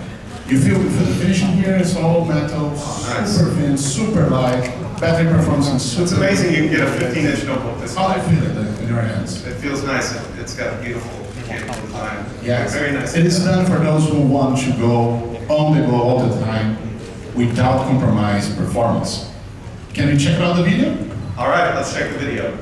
You feel the finishing here is all metal, nice. Super thin, super light, battery performance is super. It's amazing you can get a 15-inch notebook this How do size. you feel it in your hands? It feels nice. It's got a beautiful design. Yes. Very nice. It is done for those who want to go on the go all the time without compromise performance. Can we check out the video? All right, let's check the video.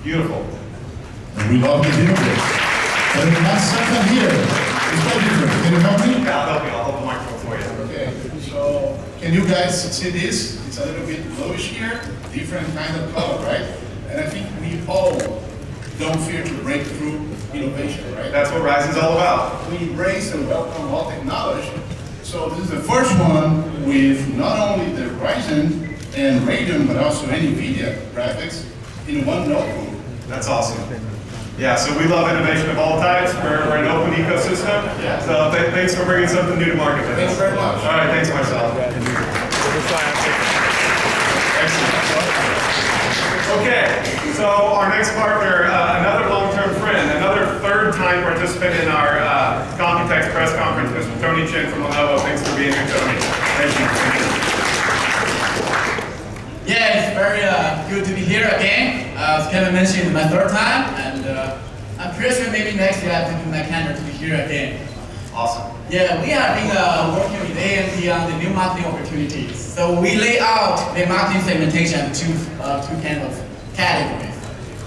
Beautiful. And we love the video. But in that second here, it's quite different. Can you help me? Yeah, I'll help you. I'll hold the microphone for you. Okay, so can you guys see this? It's a little bit bluish here, different kind of color, right? And I think we all don't fear to break through innovation, right? That's what Ryzen's all about. We embrace and welcome all technology. So this is the first one with not only the Ryzen and Radeon, but also NVIDIA graphics in one notebook. That's awesome. Yeah, so we love innovation of all types. We're an open ecosystem. Yeah. So thanks for bringing something new to market with us. Thanks very much. All right, thanks, Marcel. Excellent. Okay, so our next partner, another long-term friend, another third-time participant in our Computex press conference, Mr. Tony Chin from Lenovo. Thanks for being here, Tony. Thank you. Yeah, it's very good to be here again. As Kevin mentioned, it's my third time, and I'm pretty sure maybe next year I have to do my calendar to be here again. Awesome. Yeah, we have been working with AMD on the new marketing opportunities. So we lay out the marketing segmentation into two kind of categories.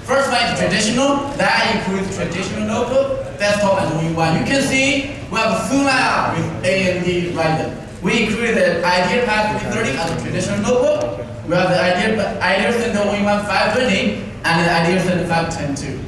First one is traditional. That includes traditional notebook, desktop, and all-in-one. You can see we have a full lineup with AMD Ryzen. We included the IdeaPad 330 as a traditional notebook. We have the IdeaCenter all-in-one 520 and the IdeaCenter 510 too.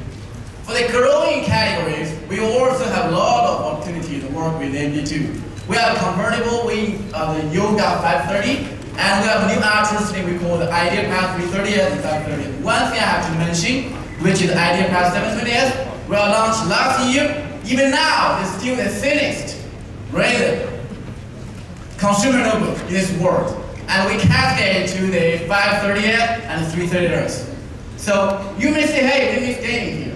For the growing categories, we also have a lot of opportunity to work with AMD too. We have convertible with the Yoga 530, and we have a new electricity we call the IdeaPad 330S and 530. One thing I have to mention, which is the IdeaPad 720S, we launched last year. Even now, it's still the thinnest Ryzen consumer notebook in this world. And we cascade to the 530S and the 330S. So you may say, hey, we miss gaming here.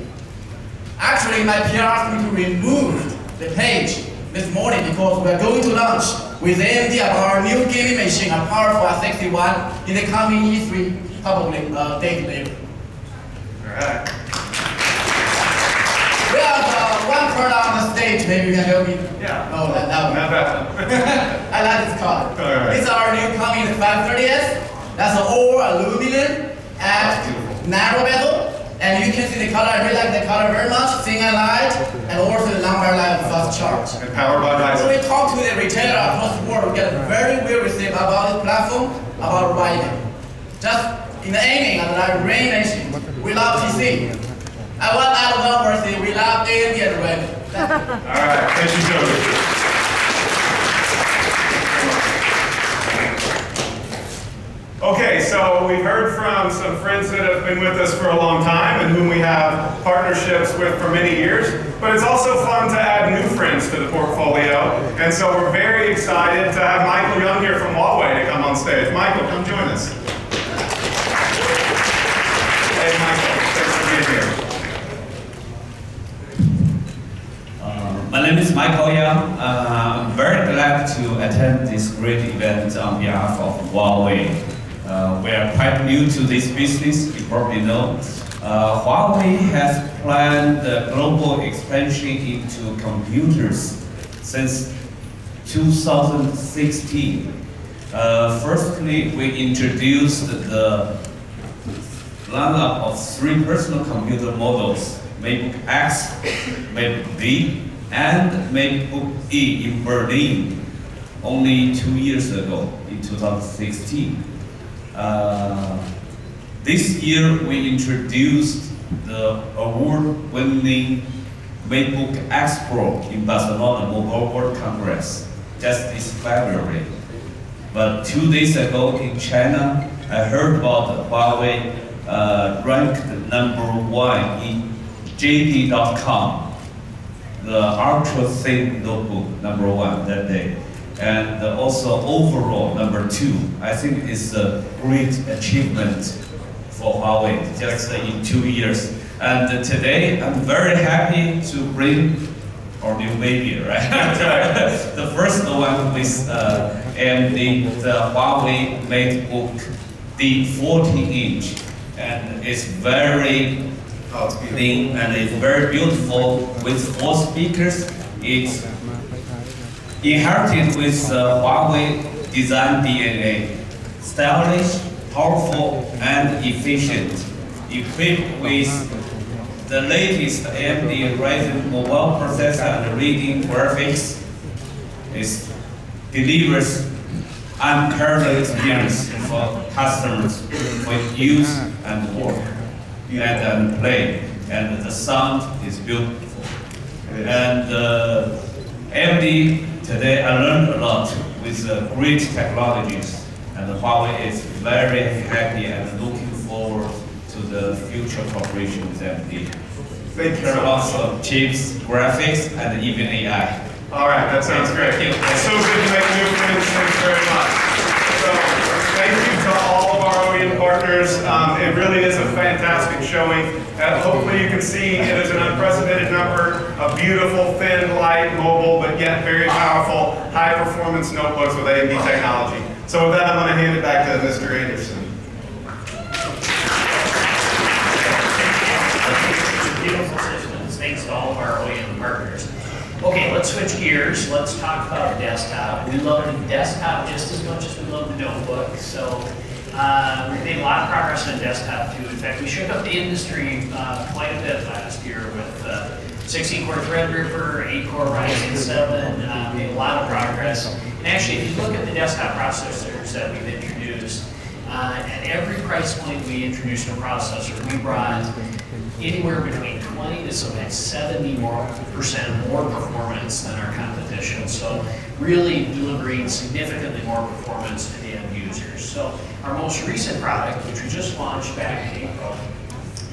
Actually, my PR asked me to remove the page this morning because we're going to launch with AMD our new gaming machine, a powerful R61, in the coming E3, probably date later. All right. We have one product on the stage, maybe you can help me. Yeah. No, that one. Not that one. I like this color. All right. It's our new coming 530S. That's an all aluminum and narrow bezel. And you can see the color, I really like the color very much, thin and light, and also the long battery life fast charge. And powered by Ryzen. So we talk to the retailer across the world, we get very well received about this platform, about Ryzen. Just in the aiming, as I mentioned, we love PC. I want out of one word, say we love AMD and Ryzen. All right, thank you, Joey. Okay, so we've heard from some friends that have been with us for a long time and whom we have partnerships with for many years, but it's also fun to add new friends to the portfolio, and so we're very excited to have Michael Young here from Huawei to come on stage. Michael, come join us. Hey, Michael, thanks for being here. My name is Michael Young. I'm very glad to attend this great event on behalf of Huawei. We are quite new to this business, you probably know. Huawei has planned the global expansion into computers since 2016. Firstly, we introduced the lineup of 3 personal computer models, MacBook X, MacBook V, and MacBook E in Berlin only 2 years ago, in 2016. This year we introduced the award-winning MacBook X Pro in Barcelona Mobile World Congress just this February. But 2 days ago in China, I heard about Huawei ranked #1 in JD.com, the ultra-thin notebook #1 that day. And also overall #2. I think it's a great achievement for Huawei just in 2 years. And today I'm very happy to bring our new baby, right? The first one with AMD, the Huawei MateBook D 14-inch, and it's very thin and it's very beautiful with 4 speakers. It's inherited with Huawei design DNA, stylish, powerful, and efficient, equipped with the latest AMD Ryzen mobile processor and reading graphics. It delivers unparalleled experience for customers for use and work and play, and the sound is beautiful. And AMD today I learned a lot with great technologies, and Huawei is very happy and looking forward to the future cooperation with AMD. Thank you. There are lots of chips, graphics, and even AI. All right, that sounds great. It's so good to make new friends. Thanks very much. So, thank you to all of our OEM partners. It really is a fantastic showing. Hopefully you can see it is an unprecedented number of beautiful, thin, light, mobile, but yet very powerful, high-performance notebooks with AMD technology. So with that, I'm going to hand it back to Mr. Anderson. Beautiful systems. Thanks, Okay, let's switch gears. Let's talk about desktop. We love the desktop just as much as we love the notebook. So we made a lot of progress on desktop too. In fact, we shook up the industry quite a bit last year with 16-core Threadripper, 8-core Ryzen 7. Made a lot of progress. And actually, if you look at the desktop processors that we've introduced, at every price point we introduced a processor, we brought anywhere between 20 to sometimes 70% more performance than our competition. So really delivering significantly more performance to the end users. So our most recent product, which we just launched back in April,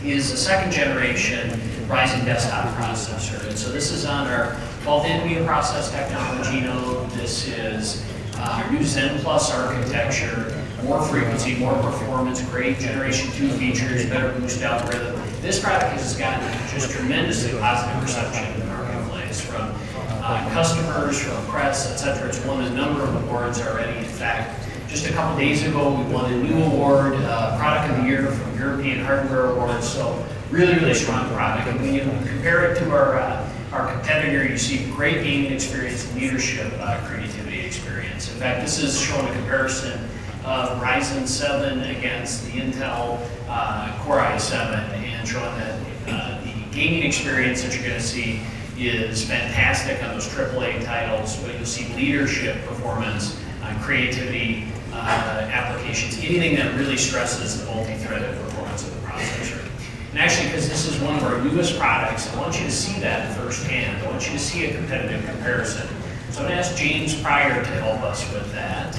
is a second generation Ryzen desktop processor. And so this is on our 12th NVIDIA process technology node. This is our new Zen Plus architecture, more frequency, more performance, great generation 2 features, better boost algorithm. This product has gotten just tremendously positive reception in the marketplace from customers, from press, etc. It's won a number of awards already. In fact, just a couple days ago, we won a new award, Product of the Year from European Hardware Awards. So really, really strong product. And when you compare it to our competitor, you see great gaming experience, leadership, creativity experience. In fact, this is showing a comparison of Ryzen 7 against the Intel Core i7, and showing that the gaming experience that you're going to see is fantastic on those AAA titles, but you'll see leadership performance on creativity applications, anything that really stresses the multi-threaded performance of the processor. And actually, because this is one of our newest products, I want you to see that firsthand. I want you to see a competitive comparison. So I'm going to ask James Pryor to help us with that.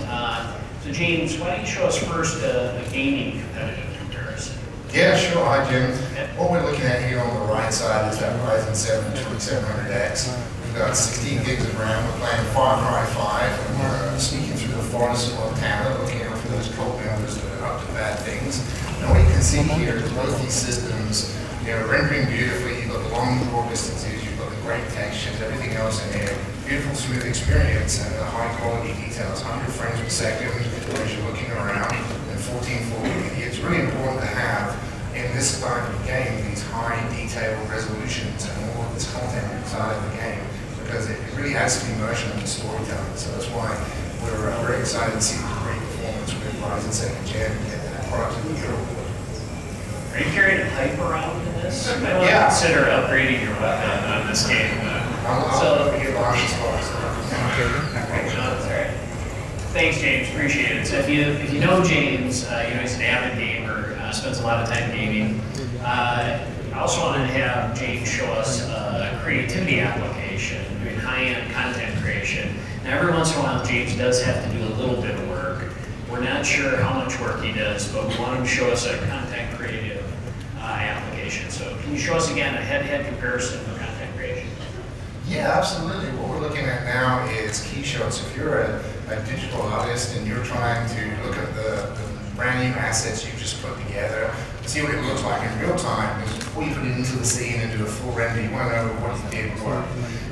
So James, why don't you show us first a gaming competitive comparison? Yeah, sure. Hi, Jim. What we're looking at here on the right side is that Ryzen 7 2700X. We've got 16 gigs of RAM. We're playing Far Cry 5, and we're sneaking through the forest of Montana, looking out for those cult members that are up to bad things. And what you can see here is both these systems, rendering beautifully. You've got the long draw distances, you've got the great textures, everything else in here. Beautiful, smooth experience, and the high quality details, 100 frames per second as you're looking around, and 1440p. It's really important to have in this type of game these high detailed resolutions and all of this content inside of the game, because it really adds to the immersion and the storytelling. So that's why we're very excited to see the great performance with Ryzen 2nd Gen and get that product of the year award. Are you carrying a pipe around in this? You might want to consider upgrading your weapon on this game. Thanks, James. Appreciate it. So if you know James, he's an avid gamer, spends a lot of time gaming. I also wanted to have James show us a creativity application, doing high-end content creation. Now, every once in a while, James does have to do a little bit of work. We're not sure how much work he does, but we want him to show us a content creative application. So can you show us again a head-to-head comparison for content creation? Yeah, absolutely. What we're looking at now is key shots. If you're a digital artist and you're trying to look at the brand new assets you just put together, see what it looks like in real time, because before you put it into the scene and do a full render, you want to know what you did work.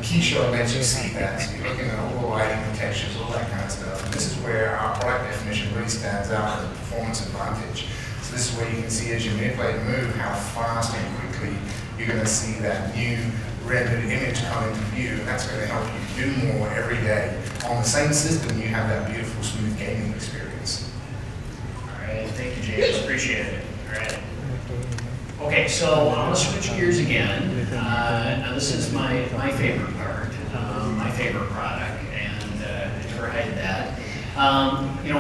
Key shot lets you see that. So you're looking at all the lighting, the textures, all that kind of stuff. And this is where our product definition really stands out as a performance advantage. So this is where you can see as you manipulate and move how fast and quickly you're going to see that new rendered image come into view, and that's going to help you do more every day. On the same system, you have that beautiful, smooth gaming experience. All right, thank you, James. Appreciate it. All right. Okay, so I'm going to switch gears again. Now, this is my favorite part, my favorite product, and I never hide that.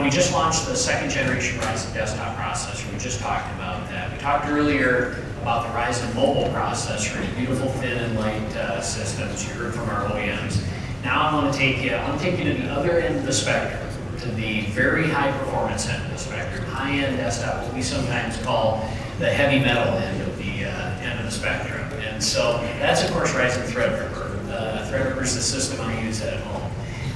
We just launched the second generation Ryzen desktop processor. We just talked about that. We talked earlier about the Ryzen mobile processor, beautiful thin and light systems you heard from our OEMs. Now I want to take you to the other end of the spectrum, to the very high performance end of the spectrum, high-end desktop, what we sometimes call the heavy metal end of the spectrum. And so that's of course Ryzen Threadripper. Threadripper is the system I use at home.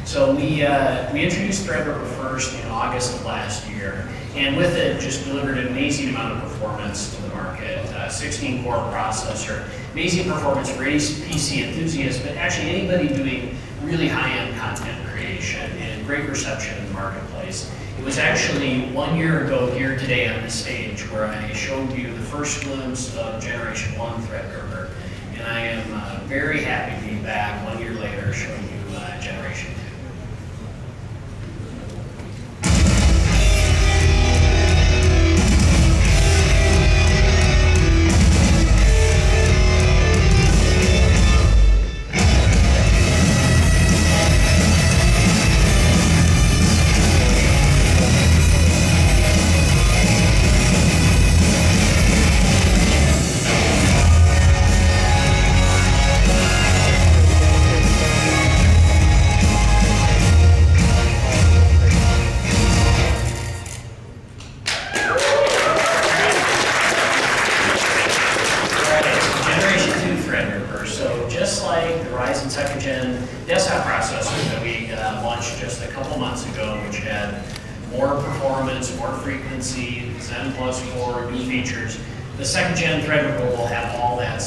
So we introduced Threadripper first in August of last year, and with it just delivered an amazing amount of performance to the market. 16-core processor, amazing performance for any PC enthusiast, but actually anybody doing really high-end content creation, and great reception in the marketplace. It was actually 1 year ago here today on this stage where I showed you the first glimpse of Generation 1 Threadripper, and I am very happy to be back back 1 year later showing you generation 2. The second gen Threadripper will have all that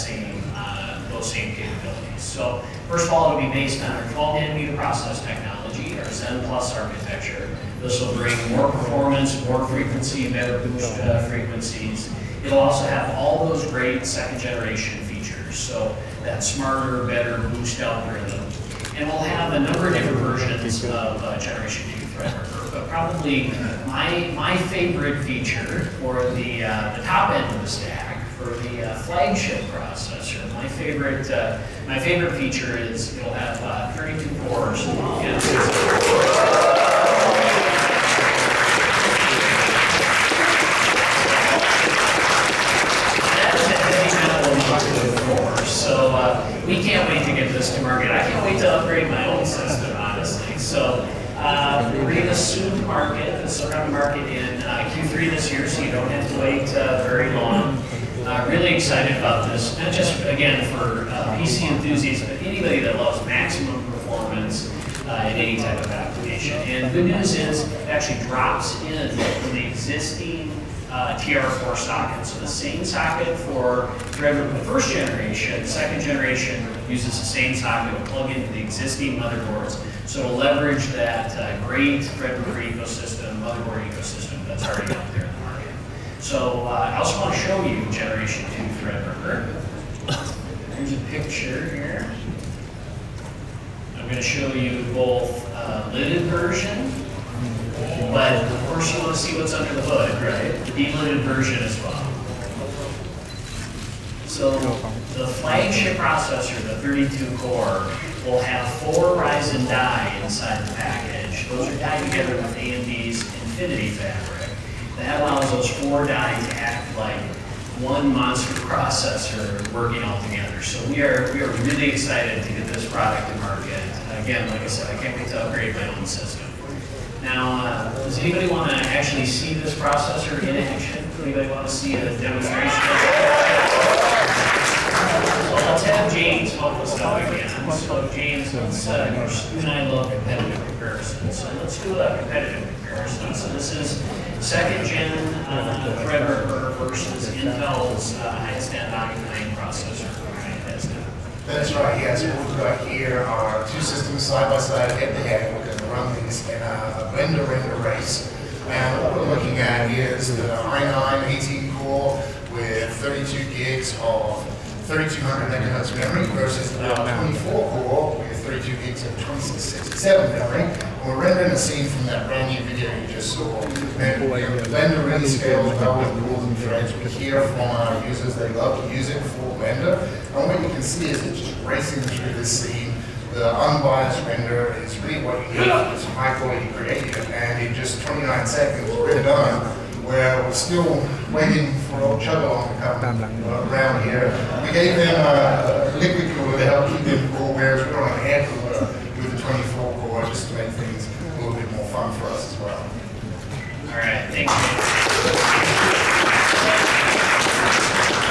those same capabilities. So first of all, it'll be based on our 12 nanometer process technology, our Zen Plus architecture. This will bring more performance, more frequency, better boost frequencies. It'll also have all those great second generation features. So that smarter, better boost algorithm. And we'll have a number of different versions of generation 2 Threadripper. But probably my favorite feature for the top end of the stack, for the flagship processor, my favorite feature is it'll have 32 cores and 64 cores. So we can't wait to get this to market. I can't wait to upgrade my own system, honestly. So we're going to soon market. This will come to market in Q3 this year, so you don't have to wait very long. Really excited about this, not just, again, for PC enthusiasts, but anybody that loves maximum performance in any type of application. And good news is it actually drops in from the existing TR4 socket. So the same socket for Threadripper first generation, second generation uses the same socket to plug into the existing motherboards. So to leverage that great Threadripper ecosystem, motherboard ecosystem that's already out there in the market. So I also want to show you generation 2 Threadripper. Here's a picture here. I'm going to show you both lidded version, but of course you want to see what's under the hood, right? The de-lidded version as well. So the flagship processor, the 32 core, will have 4 Ryzen die inside the package. Those are tied together with AMD's Infinity fabric. That allows those 4 die to act like one monster processor working all together. So we are really excited to get this product to market. Again, like I said, I can't wait to upgrade my own system. Now, does anybody want to actually see this processor in action? Anybody want to see a demonstration? So let's have James help us out again. So James, you and I love competitive comparisons. So let's do a competitive comparison. So this is second gen Threadripper versus Intel's highest end Octane processor. That's right, yes. What we've got here are 2 systems side by side, head to head. We're going to run these in a blender render race. And what we're looking at here is the i9 18 core with 32 gigs of 3200 megahertz memory versus the 24 core with 32 gigs of 2667 memory. And we're rendering a scene from that brand new video you just saw. And the blender really scales well with cores and threads. We hear from our users they love to use it for Blender. And what you can see is it's just racing through this scene. The unbiased render is really what you need for this high quality creative. And in just 29 seconds, we're done. Where we're still waiting for old Chuggalong to come around here. We gave them a liquid cooler to help keep them cool, whereas we're on an air cooler with the 24 core just to make things a little bit more fun for us as well. All right, thank you.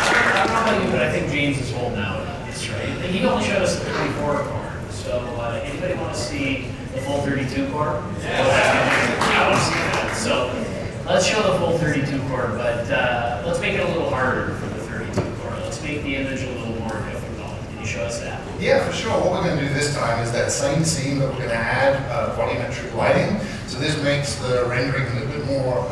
I don't know about you, but I think James is holding out on this, right? He only showed us the 34 core. So anybody want to see the full 32 core? I want to see that. So let's show the full 32 core, but let's make it a little harder for the 32 core. Let's make the image a little more difficult. Can you show us that? Yeah, for sure. What we're going to do this time is that same scene, but we're going to add volumetric lighting. So this makes the rendering a little bit more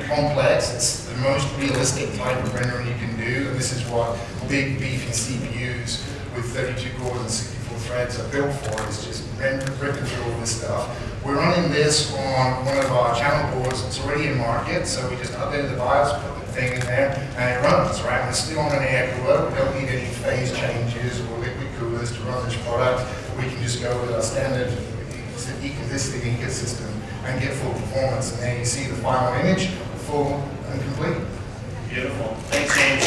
complex. It's the most realistic type of rendering you can do. And this is what big beefy CPUs with 32 cores and 64 threads are built for, is just ripping through all this stuff. We're running this on one of our channel boards that's already in market, so we just updated the BIOS, put the thing in there, and it runs, right? We're still on an air cooler. We don't need any phase changes or liquid coolers to run this product. We can just go with our standard existing ecosystem and get full performance. And there you see the final image, full and complete. Beautiful. Thanks, James.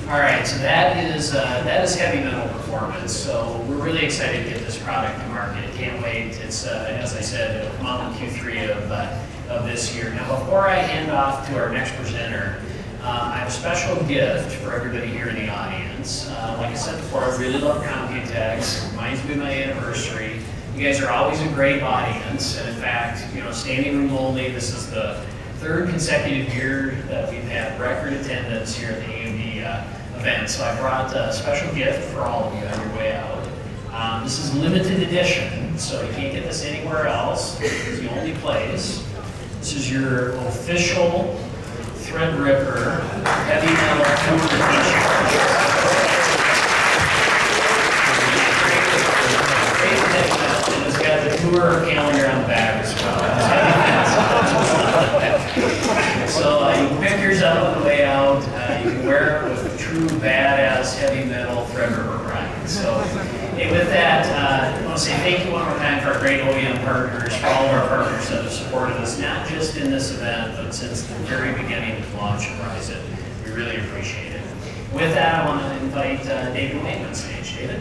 All right, so that is heavy metal performance. So we're really excited to get this product to market. Can't wait. It's as I said, it'll come out in Q3 of this year. Now, before I hand off to our next presenter, I have a special gift for everybody here in the audience. Like I said before, I really love Computex. It reminds me of my anniversary. You guys are always a great audience, and in fact, standing room only. This is the third consecutive year that we've had record attendance here at the AMD event. So I brought a special gift for all of you on your way out. This is limited edition, so you can't get this anywhere else. It's the only place. This is your official Threadripper heavy metal tour t-shirt. It's got the tour calendar on the back as well. So you can pick yours up on the way out. You can wear it with true badass heavy metal Threadripper ride. So with that, I want to say thank you one more time for our great OEM partners, for all of our partners that have supported us, not just in this event, but since the very beginning of the launch of Ryzen. We really appreciate it. With that, I want to invite David Wayne on stage. David?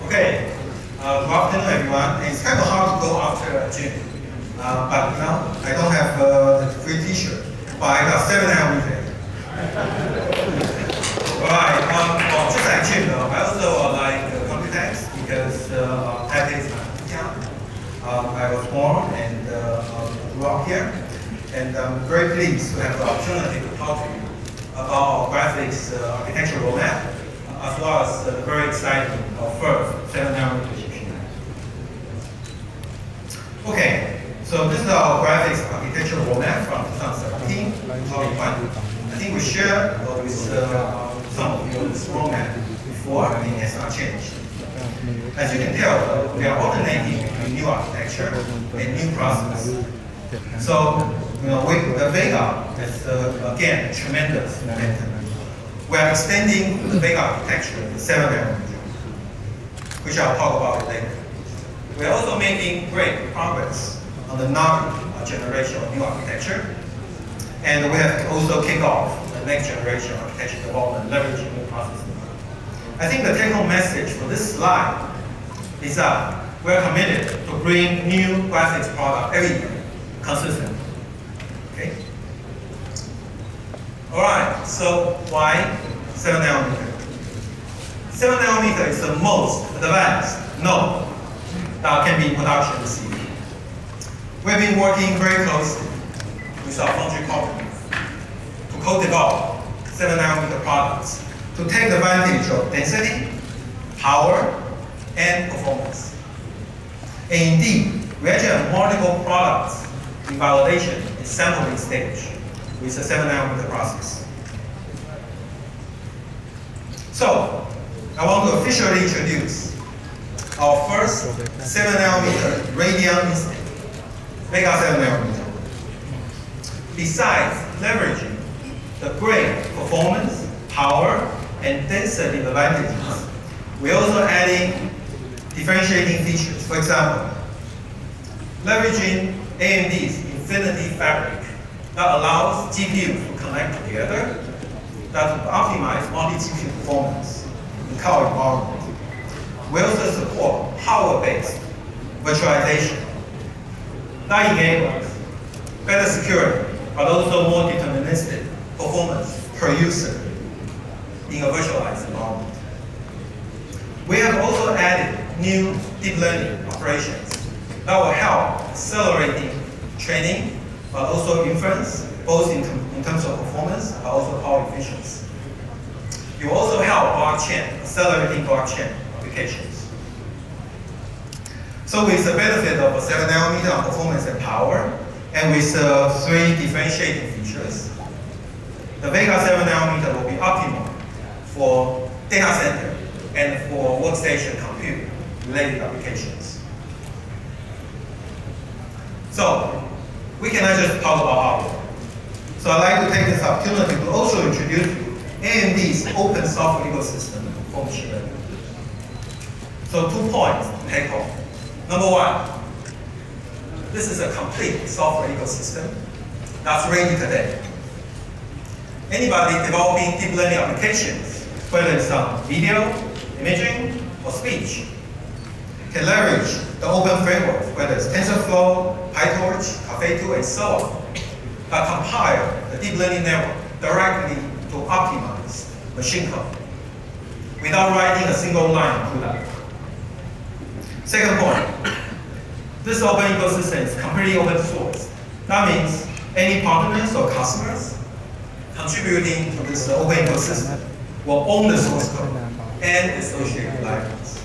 Okay, good afternoon everyone. It's kind of hard to go after a gym, but now I don't have a free t-shirt, but I got 7 nanometer. Alright, well, just like Jim, I also like Computex because that is my hometown. I was born and grew up here, and I'm very pleased to have the opportunity to talk to you about our graphics architecture roadmap, as well as the very exciting first 7 nanometer GPU. Okay, so this is our graphics architecture roadmap from 2017 to 2020. I think we shared with some of you this roadmap before, and it has not changed. As you can tell, we are alternating between new architecture and new process. So, with the VEGA is again tremendous momentum. We are extending the VEGA architecture to 7 nanometer, which I'll talk about later. We are also making great progress on the next generation of new architecture, and we have also kicked off the next generation architecture development leveraging new processes. I think the take-home message for this slide is that we are committed to bring new graphics product every year, consistently. Okay. All right. So why 7 nanometer? 7 nanometer is the most advanced node that can be in production this year. We've been working very closely with our foundry partners to co-develop 7 nanometer products to take advantage of density, power, and performance. And indeed, we actually have multiple products in validation and sampling stage with the 7 nanometer process. So, I want to officially introduce our first 7 nanometer Radeon instance, VEGA 7 nanometer. Besides leveraging the great performance, power, and density advantages, we're also adding differentiating features. For example, leveraging AMD's Infinity Fabric that allows GPUs to connect together, that optimize multi-GPU performance in cloud environment. We also support power-based virtualization that enables better security, but also more deterministic performance per user in a virtualized environment. We have also added new deep learning operations that will help accelerating training, but also inference, both in terms of performance, but also power efficiency. It will also help blockchain, accelerating blockchain applications. So with the benefit of a 7 nanometer on performance and power, and with 3 differentiating features. The VEGA 7nm will be optimal for data center and for workstation compute related applications. So, we cannot just talk about hardware. So I'd like to take this opportunity to also introduce you AMD's open software ecosystem for machine learning. So 2 points to take home. Number 1, this is a complete software ecosystem that's ready today. Anybody developing deep learning applications, whether it's on video, imaging, or speech, can leverage the open frameworks, whether it's TensorFlow, PyTorch, Caffe2, and so on, that compile the deep learning network directly to optimize machine code without writing a single line of code. Second point, this open ecosystem is completely open source. That means any partners or customers contributing to this open ecosystem will own the source code and associated libraries.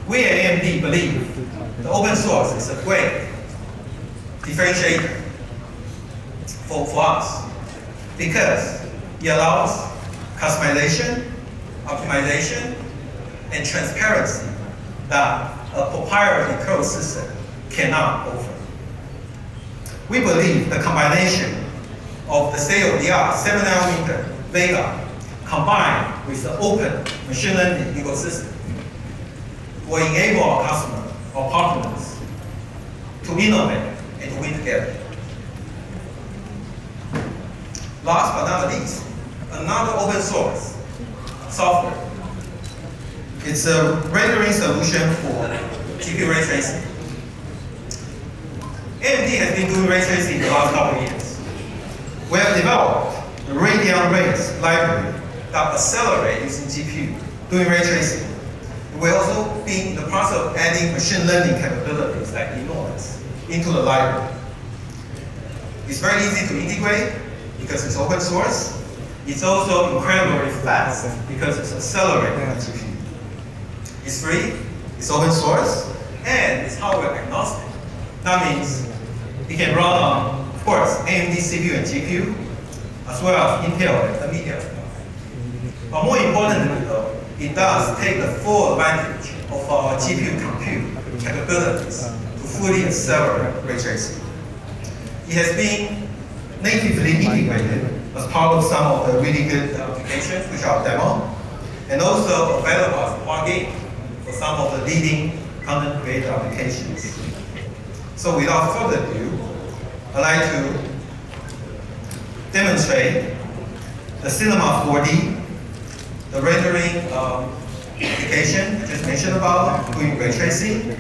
We at AMD believe the open source is a great differentiator for us because it allows customization, optimization, and transparency that a proprietary code system cannot offer. We believe the combination of the state-of-the-art 7nm VEGA combined with the open machine learning ecosystem will enable our customers or partners to innovate and to win together. Last but not least, another open source software. It's a rendering solution for GPU ray tracing. AMD has been doing ray tracing the last couple of years. We have developed the Radeon Rays library that accelerates using GPU doing ray tracing. We're also in the process of adding machine learning capabilities like enormous into the library. It's very easy to integrate because it's open source. It's also incredibly fast because it's accelerated by GPU. It's free, it's open source, and it's hardware agnostic. That means it can run on, of course, AMD CPU and GPU, as well as Intel and NVIDIA. But more importantly, though, it does take the full advantage of our GPU compute capabilities to fully accelerate ray tracing. It has been natively integrated as part of some of the really good applications, which are demo, and also available as a plugin for some of the leading content creator applications. So without further ado, I'd like to demonstrate the Cinema 4D, the rendering application I just mentioned about, doing ray tracing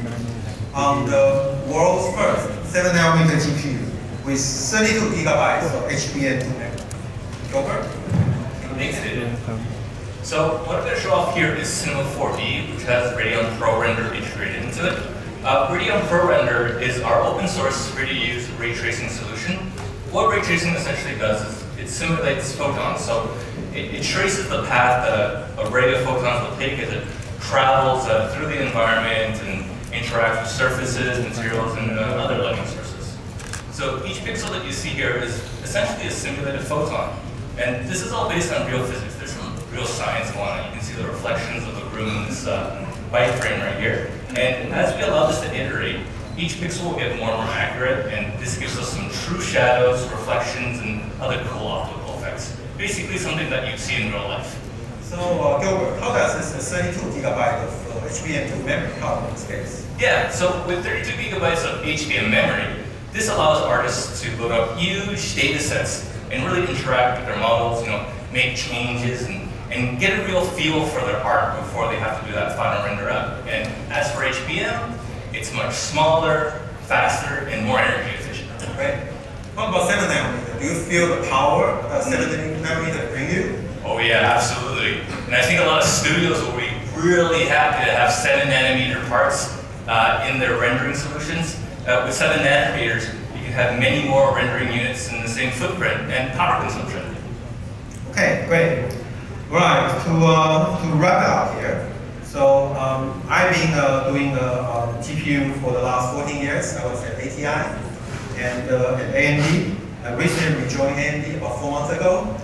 on the world's first 7nm GPU with 32 gigabytes of HBM2 memory. Gilbert? Thanks, David. So what I'm going to show off here is Cinema 4D, which has Radeon Pro Render integrated into it. Radeon Pro Render is our open source, free-to-use ray tracing solution. What ray tracing essentially does is it simulates photons. So it traces the path that a ray of photons will take as it travels through the environment and interacts with surfaces, materials, and other lighting sources. So each pixel that you see here is essentially a simulated photon. And this is all based on real physics. There's some real science going on. You can see the reflections of the room in this bike frame right here. And as we allow this to iterate, each pixel will get more and more accurate, and this gives us some true shadows, reflections, and other cool optical effects. Basically something that you'd see in real life. So Gilbert, how does this 32 gigabyte of HBM2 memory help in this case? Yeah, so with 32 gigabytes of HBM memory, this allows artists to load up huge data sets and really interact with their models, make changes and get a real feel for their art before they have to do that final render up. And as for HBM, it's much smaller, faster, and more energy efficient. Right. What about 7nm? Do you feel the power that 7nm bring you? Oh yeah, absolutely. And I think a lot of studios will be really happy to have 7nm parts in their rendering solutions. With 7 nanometers, you can have many more rendering units in the same footprint and power consumption. Okay, great. Right, to wrap it up here. So I've been doing GPU for the last 14 years. I was at ATI. and at AMD. I recently rejoined AMD about 4 months ago.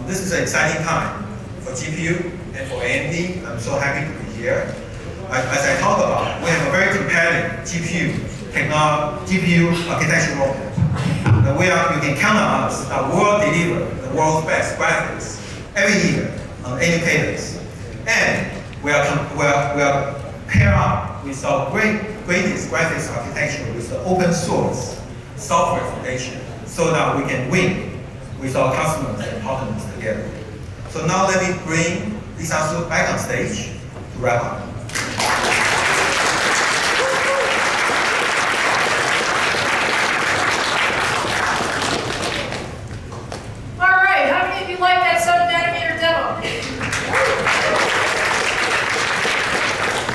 This is an exciting time for GPU and for AMD. I'm so happy to be here. As I talked about, we have a very compelling GPU architecture roadmap. You can count on us that we will deliver the world's best graphics every year on any cadence. And we are paired up with our greatest graphics architecture with the open source software foundation so that we can win with our customers and partners together. So now let me bring Lisa Su back on stage to wrap up. All right, how many of you like that 7nm demo?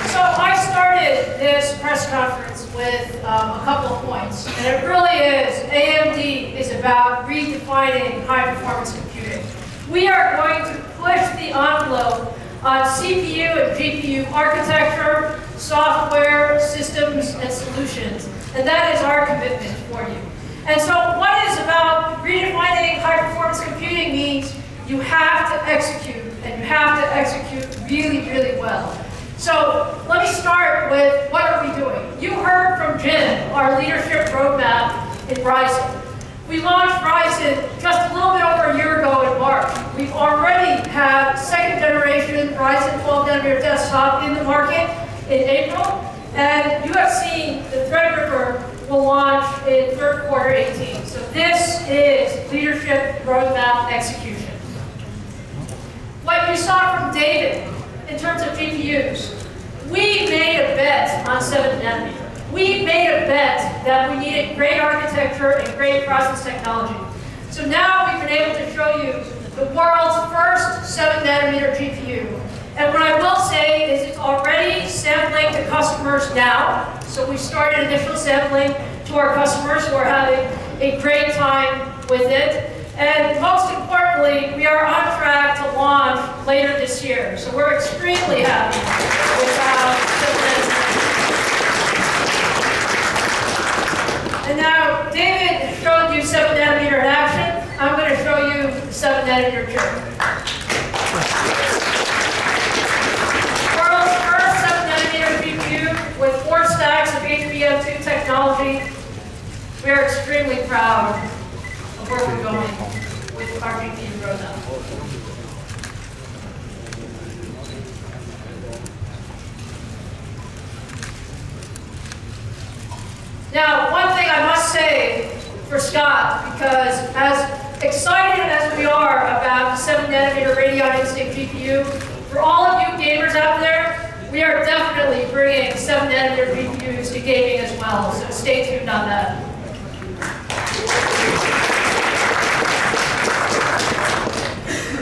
So I started this press conference with a couple of points, and it really is, AMD is about redefining high-performance computing. We are going to push the envelope on CPU and GPU architecture, software, systems, and solutions, and that is our commitment for you. And so what is about redefining high-performance computing means you have to execute, and you have to execute really, really well. So let me start with what are we doing? You heard from Jim, our leadership roadmap in Ryzen. We launched Ryzen just a little bit over a year ago in March. We've already had second generation Ryzen 12nm desktop in the market in April, and you have seen the Threadripper will launch in third quarter 18. So this is leadership roadmap execution. What you saw from David in terms of GPUs, we made a bet on 7nm. We made a bet that we needed great architecture and great process technology. So now we've been able to show you the world's first 7nm GPU. And what I will say is it's already sampling to customers now. So we started initial sampling to our customers who are having a great time with it. And most importantly, we are on track to launch later this year. So we're extremely happy with how 7nm. And now, David showed you 7nm in action. I'm going to show you the 7nm journey. World's first 7nm GPU with 4 stacks of HBM2 technology. We are extremely proud of where we're going with our GPU roadmap. Now, one thing I must say for Scott, because as excited as we are about the 7nm Radeon Instinct GPU, for all of you gamers out there, we are definitely bringing 7nm GPUs to gaming as well, so stay tuned on that.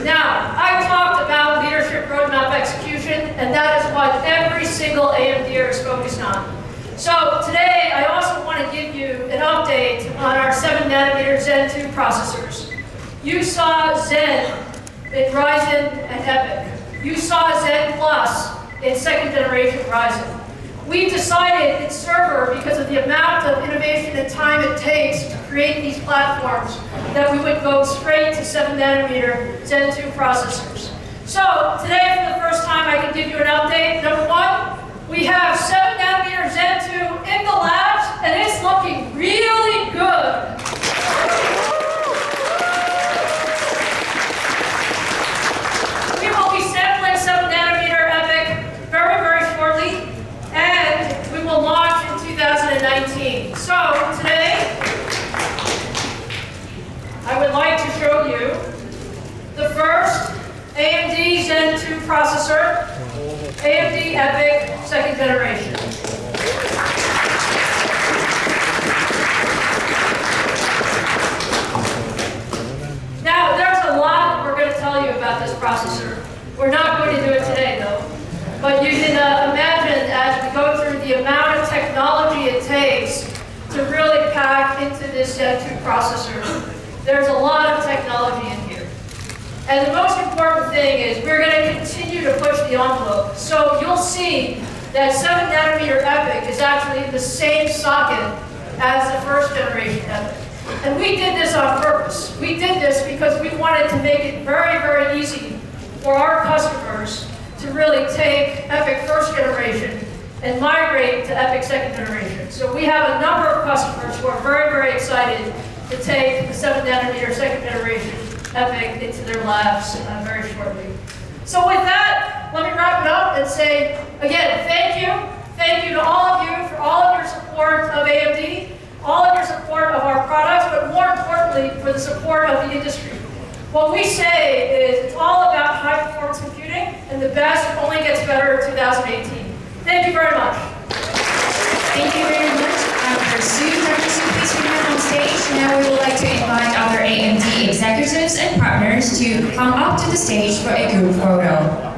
Now, I talked about leadership roadmap execution, and that is what every single AMDer is focused on. So today, I also want to give you an update on our 7nm Zen 2 processors. You saw Zen in Ryzen and Epyc. You saw Zen Plus in second generation Ryzen. We decided in server, because of the amount of innovation and time it takes to create these platforms, that we would go straight to 7nm Zen 2 processors. So today, for the first time, I can give you an update. Number one, we have 7nm Zen 2 in the labs, and it's looking really good. We will be sampling 7nm Epyc very, very shortly, and we will launch in 2019. So today, I would like to show you the first AMD Zen 2 processor, AMD Epyc second generation. Now, there's a lot we're going to tell you about this processor. We're not going to do it today, though. But you can imagine, as we go through the amount of technology it takes to really pack into this Zen 2 processor, there's a lot of technology in here. And the most important thing is we're going to continue to push the envelope. So you'll see that 7nm Epyc is actually in the same socket as the first generation EPYC. And we did this on purpose. We did this because we wanted to make it very, very easy for our customers to really take EPYC first generation and migrate to EPYC second generation. So we have a number of customers who are very, very excited to take the 7 nanometer second generation EPYC into their labs very shortly. So with that, let me wrap it up and say, again, thank you. Thank you to all of you for all of your support of AMD, all of your support of our products, but more importantly, for the support of the industry. What we say is it's all about high performance computing, and the best only gets better in 2018. Thank you very much. Thank you very much. Dr. Su, please remain on stage. Now we would like to invite other AMD executives and partners to come up to the stage for a group photo.